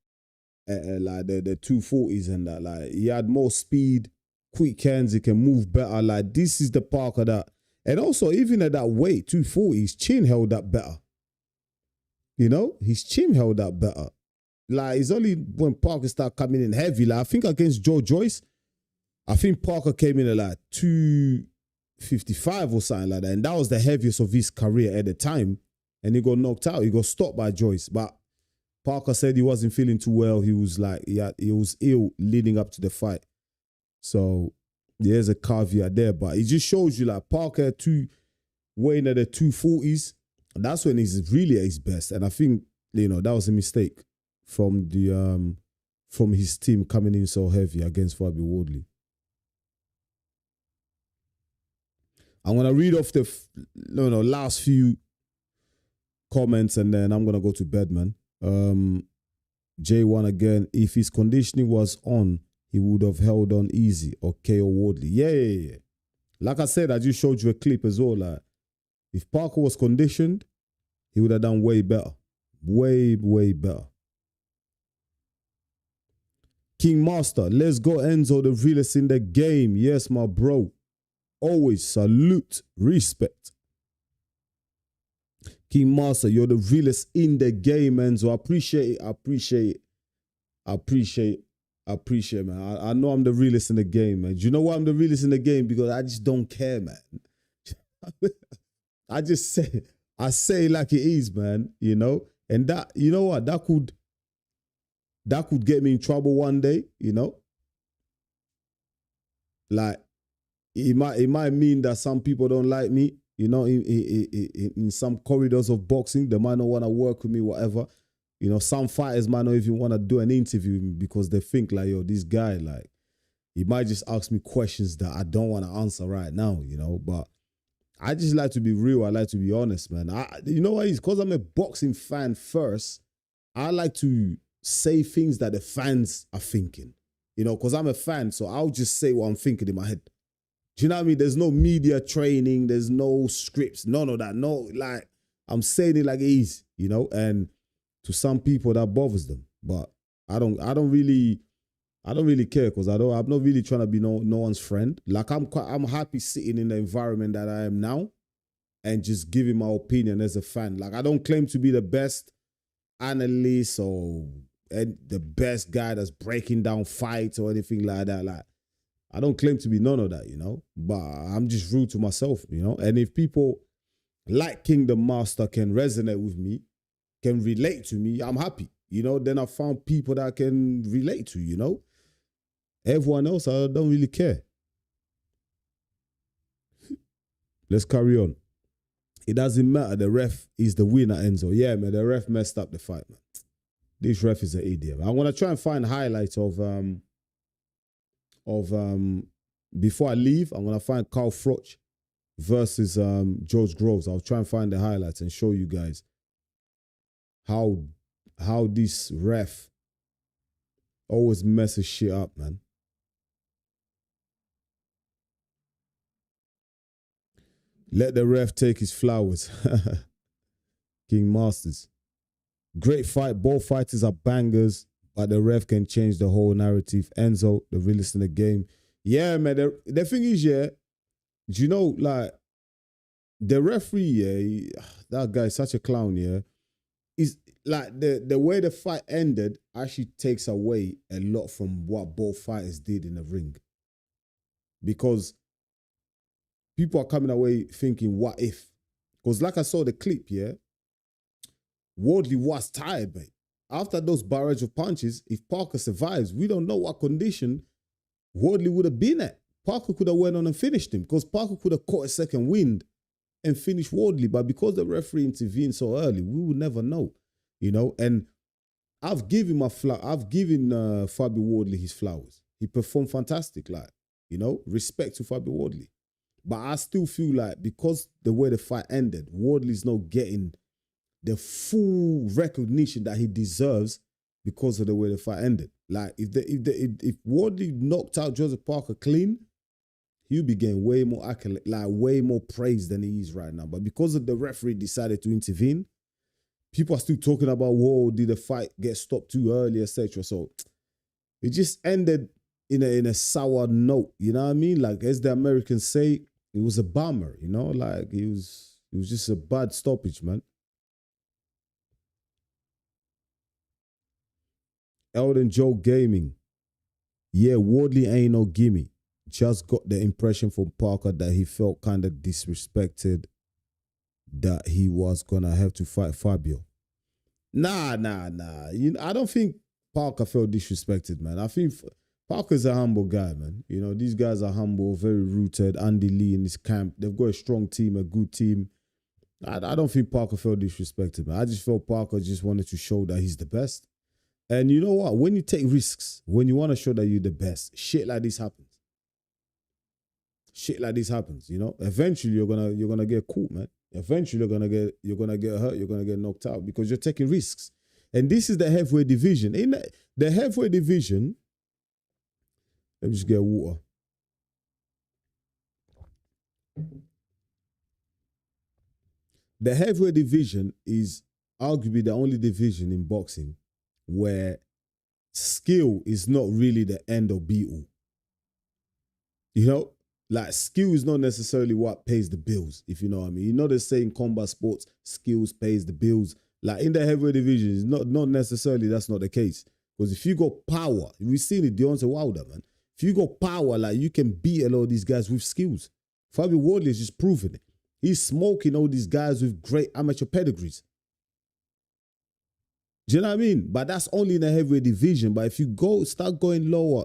like the 240s and that. Like he had more speed, quick hands, he can move better. Like this is the Parker that, and also even at that weight, 240, his chin held up better. You know, his chin held up better. Like, it's only when Parker started coming in heavy. Like, I think against Joe Joyce, I think Parker came in at like 255 or something like that. And that was the heaviest of his career at the time. And he got knocked out. He got stopped by Joyce. But Parker said he wasn't feeling too well. He was like, he was ill leading up to the fight. So there's a caveat there. But it just shows you like Parker weighing at the 240s. That's when he's really at his best. And I think, you know, that was a mistake from his team coming in so heavy against Fabio Wardley. I'm gonna read off the last few comments and then I'm gonna go to bed, man. J1 again. If his conditioning was on, he would have held on easy or KO Wardley. Yeah. Like I said, I just showed you a clip as well. Like, if Parker was conditioned, he would have done way better. Way better. King Master, let's go Enzo, the realest in the game. Yes, my bro. Always salute, respect. King Master, you're the realest in the game, Enzo. I appreciate it, man. I know I'm the realest in the game, man. Do you know why I'm the realest in the game? Because I just don't care, man. I say it like it is, man, you know? And that, you know what, that could get me in trouble one day, you know? Like, it might mean that some people don't like me, you know, in some corridors of boxing. They might not want to work with me, whatever. You know, some fighters might not even want to do an interview with me because they think like, yo, this guy, like, he might just ask me questions that I don't want to answer right now, you know? But I just like to be real. I like to be honest, man. You know what it is? Because I'm a boxing fan first, I like to say things that the fans are thinking, you know, because I'm a fan. So I'll just say what I'm thinking in my head. Do you know what I mean? There's no media training. There's no scripts. None of that. No, like, I'm saying it like it is, you know, and to some people that bothers them. But I don't really care because I'm not really trying to be no one's friend. Like I'm happy sitting in the environment that I am now and just giving my opinion as a fan. Like I don't claim to be the best analyst or the best guy that's breaking down fights or anything like that. Like I don't claim to be none of that, you know. But I'm just rude to myself, you know. And if people like Kingdom Master can resonate with me, can relate to me, I'm happy. You know, then I found people that I can relate to, you know. Everyone else, I don't really care. Let's carry on. It doesn't matter. The ref is the winner, Enzo. Yeah, man, the ref messed up the fight, man. This ref is an idiot. I'm gonna try and find highlights of before I leave. I'm gonna find Carl Froch versus George Groves. I'll try and find the highlights and show you guys how this ref always messes shit up, man. Let the ref take his flowers. King Masters. Great fight. Both fighters are bangers, but the ref can change the whole narrative. Enzo, the realest in the game. Yeah, man. The thing is, yeah, do you know, like, the referee, yeah, that guy is such a clown, yeah. Is like the way the fight ended actually takes away a lot from what both fighters did in the ring. Because people are coming away thinking, what if? Because like I saw the clip, yeah, Wardley was tired, mate. After those barrage of punches, if Parker survives, we don't know what condition Wardley would have been at. Parker could have went on and finished him because Parker could have caught a second wind and finished Wardley. But because the referee intervened so early, we would never know, you know. And I've given Fabio Wardley his flowers. He performed fantastic, like, you know, respect to Fabio Wardley. But I still feel like because the way the fight ended, Wardley's not getting the full recognition that he deserves because of the way the fight ended. Like if Wardley knocked out Joseph Parker clean, he'll be getting way more accolade, like way more praise than he is right now. But because of the referee decided to intervene, people are still talking about, whoa, did the fight get stopped too early, etc. So it just ended in a sour note. You know what I mean? Like as the Americans say, it was a bummer. You know, like it was just a bad stoppage, man. Elden Joe Gaming. Yeah, Wardley ain't no gimme. Just got the impression from Parker that he felt kind of disrespected that he was going to have to fight Fabio. Nah. You know, I don't think Parker felt disrespected, man. I think Parker's a humble guy, man. You know, these guys are humble, very rooted. Andy Lee in his camp. They've got a strong team, a good team. I don't think Parker felt disrespected, man. I just felt Parker just wanted to show that he's the best. And you know what? When you take risks, when you want to show that you're the best, shit like this happens. Shit like this happens, you know? Eventually you're gonna get caught, man. Eventually you're gonna get hurt, you're gonna get knocked out because you're taking risks. And this is the heavyweight division. In the heavyweight division, let me just get water. The heavyweight division is arguably the only division in boxing where skill is not really the end or be all. You know, like skill is not necessarily what pays the bills, if you know what I mean. You know, they say in combat sports, skills pays the bills. Like in the heavyweight division, it's not necessarily that's not the case. Because if you got power, we've seen it, Deontay Wilder, man. If you got power, like you can beat a lot of these guys with skills. Fabio Wardley is just proving it. He's smoking all these guys with great amateur pedigrees. Do you know what I mean? But that's only in the heavyweight division. But if you start going lower,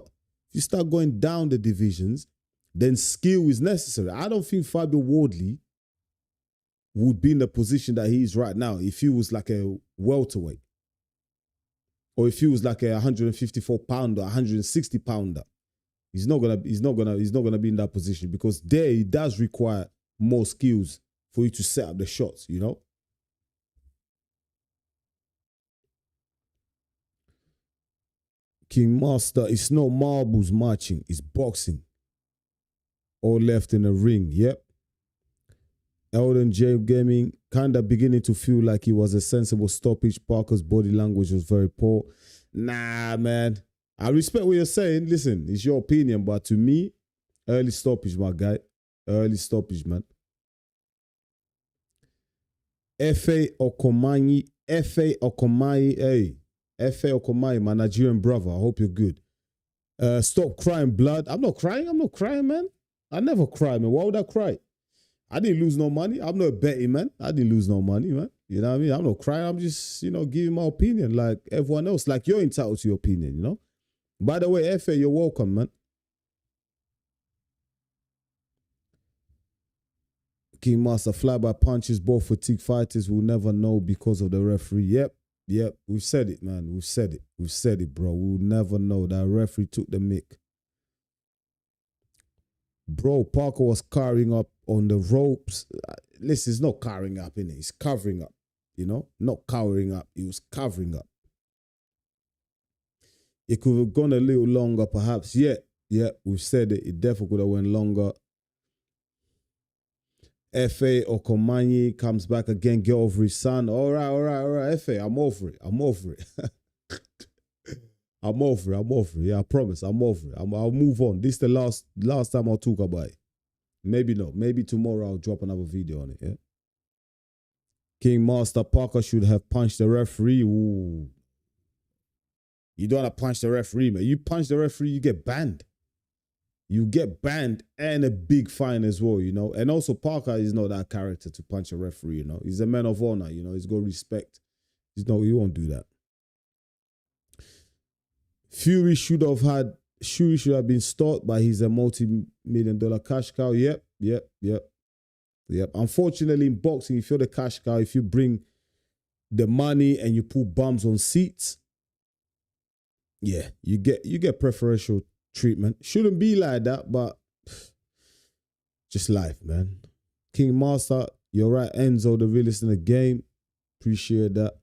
if you start going down the divisions, then skill is necessary. I don't think Fabio Wardley would be in the position that he is right now if he was like a welterweight. Or if he was like a 154 pounder, 160 pounder. He's not gonna be in that position because there it does require more skills for you to set up the shots, you know? King Master, it's not marbles marching, it's boxing. All left in the ring, yep. Elden J Gaming, kind of beginning to feel like it was a sensible stoppage. Parker's body language was very poor. Nah, man. I respect what you're saying. Listen, it's your opinion, but to me, early stoppage, my guy. Early stoppage, man. F.A. Okomayi, hey. F.A. Okomayi, my Nigerian brother. I hope you're good. Stop crying, blood. I'm not crying, man. I never cry, man. Why would I cry? I didn't lose no money. I'm not betting, man. I didn't lose no money, man. You know what I mean? I'm not crying. I'm just, giving my opinion like everyone else. Like you're entitled to your opinion, you know? By the way, F.A., you're welcome, man. King Master, flyby punches, both fatigue fighters will never know because of the referee. Yep. We've said it, man. We've said it, bro. We'll never know. That referee took the mick. Bro, Parker was carrying up on the ropes. Listen, it's not carrying up, innit? He's covering up, Not cowering up. He was covering up. It could have gone a little longer, perhaps. Yeah, we've said it. It definitely could have went longer. F.A. Okomayi comes back again, get over his son. All right. F.A., I'm over it. I'm over it. Yeah, I promise. I'm over it. I'll move on. This is the last time I'll talk about it. Maybe not. Maybe tomorrow I'll drop another video on it, yeah? King Master, Parker should have punched the referee. Ooh. You don't want to punch the referee, man. You punch the referee, you get banned. You get banned and a big fine as well, And also Parker is not that character to punch a referee, He's a man of honor, He's got respect. He won't do that. Fury should have been stopped, but he's a multi-million-dollar cash cow. Yep. Unfortunately, in boxing, if you're the cash cow, if you bring the money and you put bums on seats, yeah, you get preferential treatment. Shouldn't be like that, but just life, man. King Master, you're right. Enzo, the realest in the game. Appreciate that.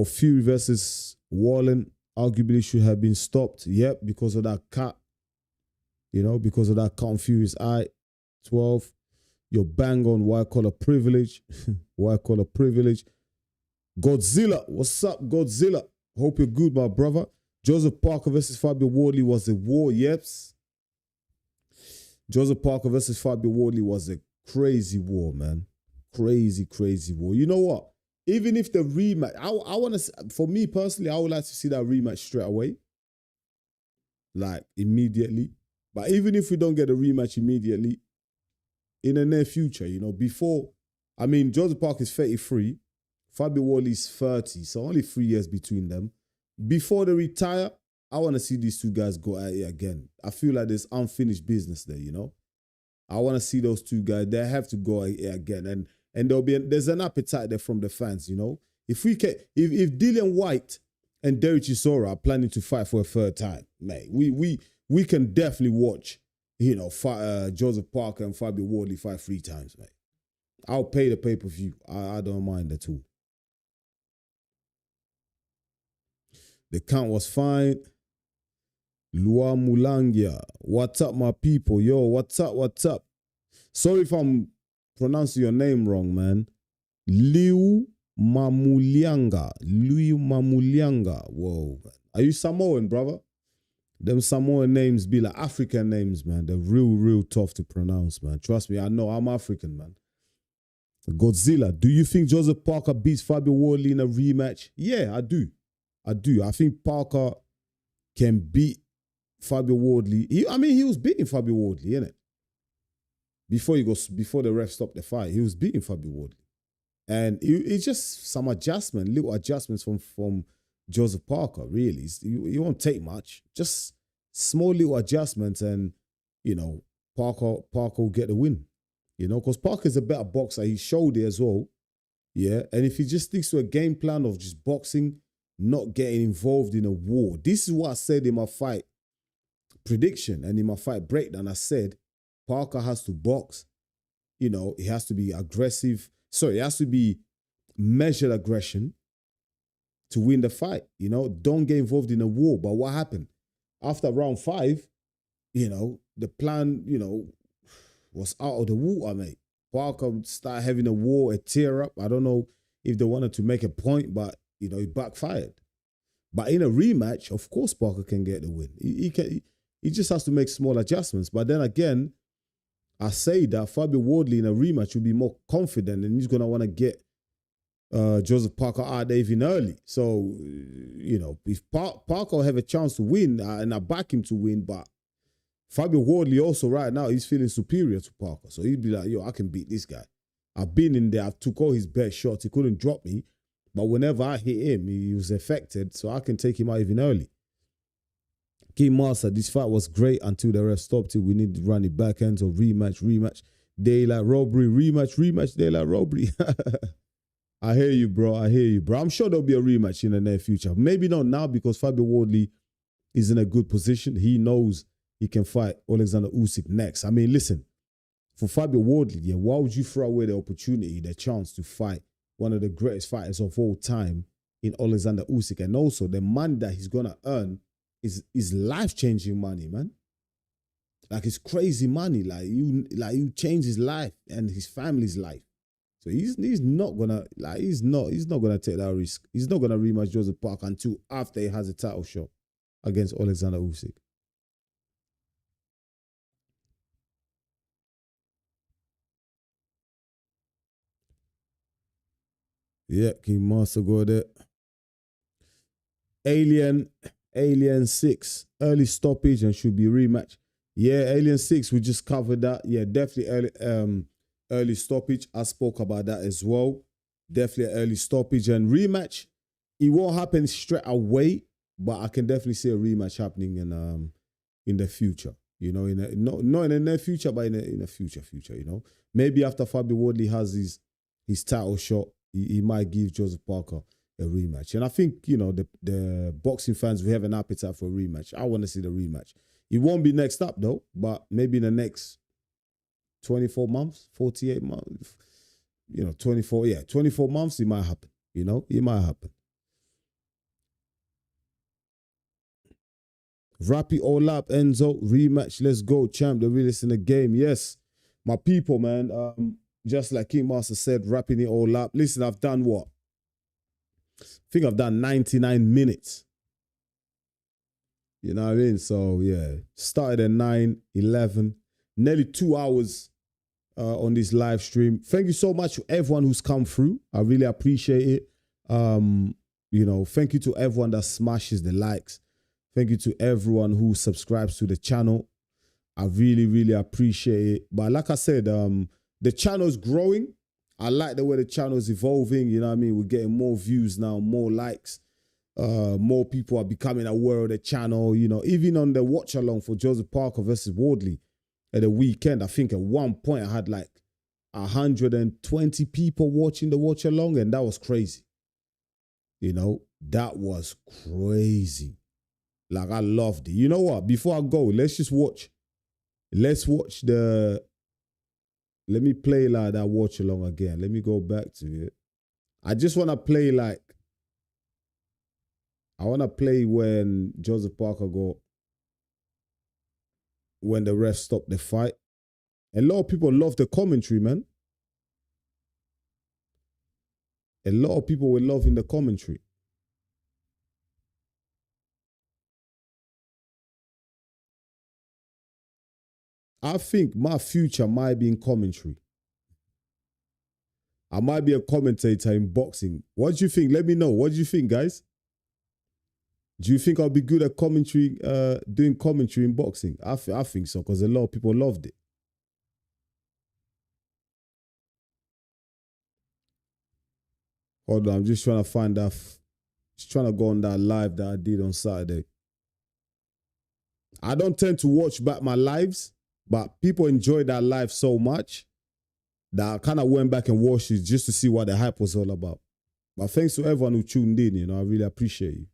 Fury versus Wallen arguably should have been stopped. Yep, because of that cut. Because of that cut on Fury's eye. 12. You're bang on white collar privilege. White collar privilege. Godzilla. What's up, Godzilla? Hope you're good, my brother. Joseph Parker versus Fabio Wardley was a war. Yeps. Joseph Parker versus Fabio Wardley was a crazy war, man. Crazy war. You know what? Even if the rematch, I want to, for me personally, I would like to see that rematch straight away. Like, immediately. But even if we don't get a rematch immediately, in the near future, before, Joseph Parker is 33, Fabio Wardley is 30, so only 3 years between them. Before they retire, I want to see these two guys go at it again. I feel like there's unfinished business there, I want to see those two guys. They have to go at it again. And there's an appetite there from the fans, If Dillian White and Derek Chisora are planning to fight for a third time, mate, we can definitely watch, Joseph Parker and Fabio Wardley fight 3 times, mate. I'll pay the pay-per-view. I don't mind at all. The count was fine. Lua Mulangia. What's up, my people? Yo, what's up? Sorry if I'm pronouncing your name wrong, man. Liu Mamulianga. Whoa. Are you Samoan, brother? Them Samoan names be like African names, man. They're real tough to pronounce, man. Trust me, I know. I'm African, man. Godzilla, do you think Joseph Parker beats Fabio Wardley in a rematch? Yeah, I do. I think Parker can beat Fabio Wardley. He was beating Fabio Wardley, innit? Before the ref stopped the fight, he was beating Fabio Wardley. And it's just some little adjustments from Joseph Parker, really. It won't take much. Just small little adjustments and, Parker will get the win. Because Parker's a better boxer. He showed it as well. Yeah. And if he just sticks to a game plan of just boxing, not getting involved in a war. This is what I said in my fight prediction and in my fight breakdown. I said Parker has to box. He has to be aggressive. Sorry, it has to be measured aggression to win the fight. Don't get involved in a war. But what happened? After round 5, the plan, was out of the water, mate. Parker started having a war, a tear up. I don't know if they wanted to make a point, but, it backfired. But in a rematch, of course, Parker can get the win. He just has to make small adjustments. But then again, I say that Fabio Wardley in a rematch will be more confident and he's going to want to get Joseph Parker out there even early. So, if Parker will have a chance to win, and I back him to win, but Fabio Wardley also right now, he's feeling superior to Parker. So he'd be like, I can beat this guy. I've been in there. I took all his best shots. He couldn't drop me. But whenever I hit him, he was affected. So I can take him out even early. King Master, this fight was great until the ref stopped it. We need to run it back end. So rematch. Daylight robbery, rematch, daylight robbery. I hear you, bro. I'm sure there'll be a rematch in the near future. Maybe not now because Fabio Wardley is in a good position. He knows he can fight Alexander Usyk next. I mean, listen, for Fabio Wardley, why would you throw away the opportunity, the chance to fight one of the greatest fighters of all time in Alexander Usyk? And also the money that he's going to earn is life-changing money, man. Like, it's crazy money. You change his life and his family's life. So he's not gonna take that risk. He's not gonna rematch Joseph Parker until after he has a title shot against Alexander Usyk. Yeah, King Master go there. Alien 6, early stoppage and should be rematch. Yeah, Alien 6, we just covered that. Yeah, definitely early stoppage. I spoke about that as well. Definitely early stoppage and rematch. It won't happen straight away, but I can definitely see a rematch happening in the future. Not in the near future, but in the future. Maybe after Fabio Wardley has his title shot, he might give Joseph Parker a rematch. And I think, the boxing fans, we have an appetite for a rematch. I want to see the rematch. It won't be next up though, but maybe in the next 24 months, 48 months, 24 months, it might happen. It might happen. Wrap it all up, Enzo. Rematch, let's go, champ. The realest in the game. Yes, my people, man. Just like King Master said, wrapping it all up. Listen, I've done what? I think I've done 99 minutes. You know what I mean? So, yeah. Started at 9:11. Nearly 2 hours on this live stream. Thank you so much to everyone who's come through. I really appreciate it. Thank you to everyone that smashes the likes. Thank you to everyone who subscribes to the channel. I really, really appreciate it. But like I said, the channel's growing. I like the way the channel's evolving. You know what I mean? We're getting more views now, more likes. More people are becoming aware of the channel. Even on the watch along for Joseph Parker versus Wardley at the weekend, I think at one point I had like 120 people watching the watch along, and that was crazy. That was crazy. Like, I loved it. You know what? Before I go, let's watch let me play like that watch along again. Let me go back to it. I just want to play when Joseph Parker when the ref stopped the fight. A lot of people love the commentary, man. A lot of people were loving the commentary. I think my future might be in commentary. I might be a commentator in boxing. What do you think? Let me know. What do you think, guys? Do you think I'll be good at commentary, doing commentary in boxing? I think so, because a lot of people loved it. Hold on, I'm just trying to find that. Just trying to go on that live that I did on Saturday. I don't tend to watch back my lives, but people enjoyed that live so much that I kind of went back and watched it just to see what the hype was all about. But thanks to everyone who tuned in, I really appreciate you.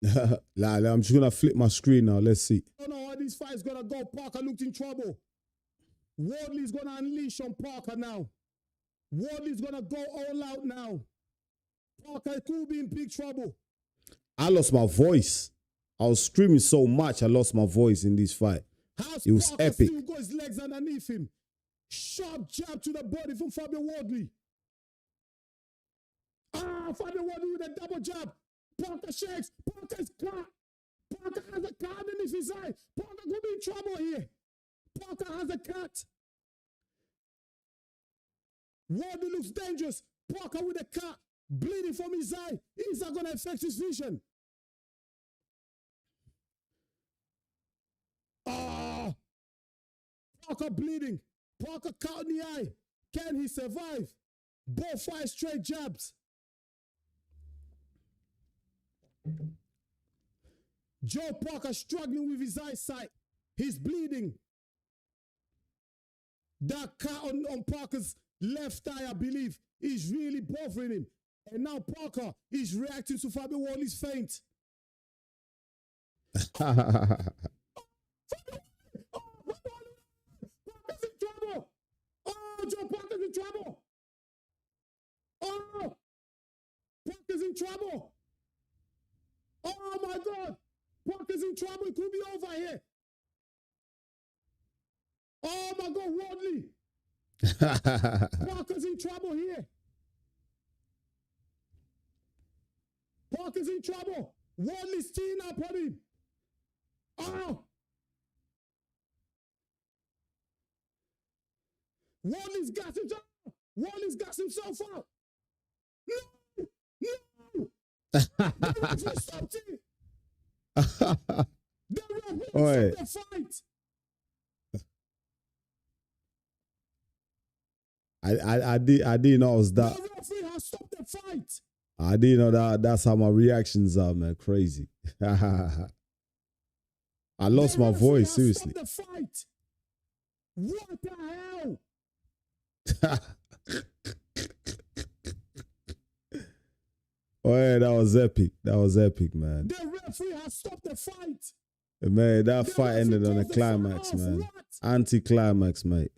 I'm just gonna flip my screen now. Let's see. I don't know how this fight's gonna go. Parker looked in trouble. Wardley's gonna unleash on Parker now. Wardley's gonna go all out now. Parker could be in big trouble. I lost my voice. I was screaming so much, I lost my voice in this fight. It was Parker epic. Still got his legs underneath him. Sharp jab to the body from Fabio Wardley. Fabio Wardley with a double jab. Parker shakes. Parker's cut. Parker has a cut underneath his eye. Parker could be in trouble here. Parker has a cut. Wardley looks dangerous. Parker with a cut. Bleeding from his eye. Is that going to affect his vision? Parker bleeding. Parker cut in the eye. Can he survive? Both fire straight jabs. Joe Parker struggling with his eyesight. He's bleeding. That cut on Parker's left eye, I believe, is really bothering him. And now Parker is reacting to Fabio Wardley's feint. Parker's in trouble. Joe Parker's in trouble. Parker's in trouble. Oh my God. Parker's in trouble. It could be over here. Oh my God, Wardley. Parker's in trouble here. Parker's in trouble. Wardley's teeing up on him. Wardley's got himself. Wardley's got himself out. No! The referee stopped it. The referee stopped the fight. I didn't know it was that. The referee has stopped the fight. I didn't know that. That's how my reactions are, man. Crazy. I lost my voice, seriously. The fight. What the hell? Oh yeah, that was epic. That was epic, man. The referee has stopped the fight. Man, that fight ended on a climax, man. Anti-climax, mate.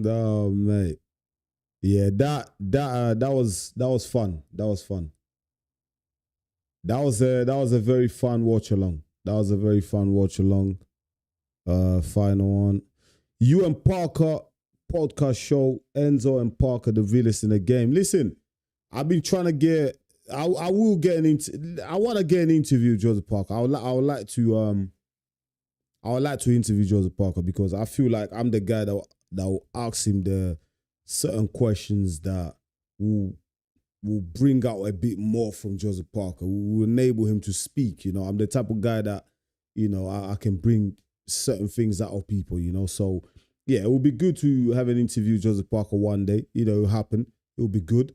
Oh, mate. Yeah, that was fun. That was fun. That was a very fun watch along. That was a very fun watch along. Final one. You and Parker podcast show. Enzo and Parker, the realest in the game. Listen, I've been trying to get. I will get I want to get an interview with Joseph Parker. I would like to interview Joseph Parker because I feel like I'm the guy that will ask him the certain questions that will bring out a bit more from Joseph Parker. Will enable him to speak. You know, I'm the type of guy that, you know, I can bring certain things out of people, you know. So yeah, it would be good to have an interview with Joseph Parker one day. You know, it'll happen. It'll be good.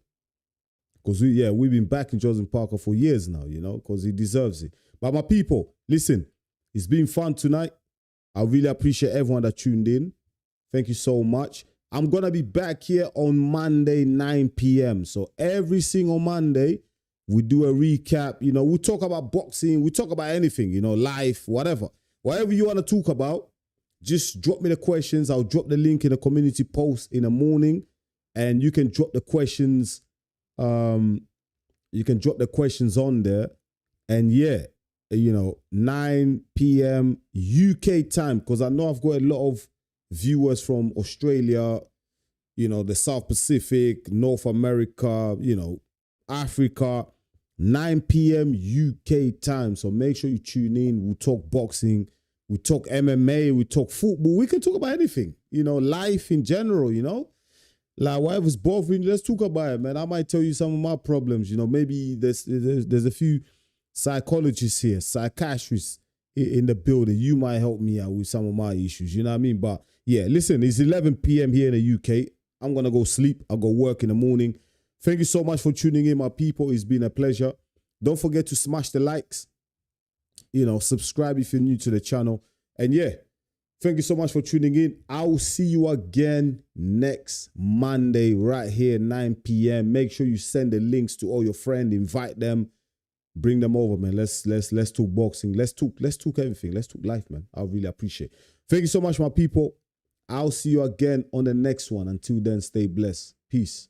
Because we've been backing Joseph Parker for years now, you know, because he deserves it. But my people, listen, it's been fun tonight. I really appreciate everyone that tuned in. Thank you so much. I'm going to be back here on Monday, 9 p.m. So every single Monday, we do a recap. You know, we talk about boxing. We talk about anything, you know, life, whatever. Whatever you want to talk about, just drop me the questions. I'll drop the link in the community post in the morning. And you can drop the questions. You can drop the questions on there. And yeah, you know, 9 p.m. UK time. Because I know I've got a lot of viewers from Australia, you know, the South Pacific, North America, you know, Africa, 9 p.m. UK time. So make sure you tune in. We'll talk boxing, we talk MMA, we talk football. We can talk about anything, you know, life in general, you know. Like whatever's bothering you, let's talk about it, man. I might tell you some of my problems, you know. Maybe there's a few psychologists here, psychiatrists in the building. You might help me out with some of my issues, you know what I mean? But yeah, listen, it's 11 p.m. here in the UK. I'm going to go sleep. I'll go work in the morning. Thank you so much for tuning in, my people. It's been a pleasure. Don't forget to smash the likes. You know, subscribe if you're new to the channel. And yeah, Thank you so much for tuning in. I will see you again next Monday right here, 9 p.m. Make sure you send the links to all your friends, invite them, bring them over, man. Let's talk boxing. Let's talk everything. Let's talk life, man. I really appreciate it. Thank you so much, my people. I'll see you again on the next one. Until then, stay blessed. Peace.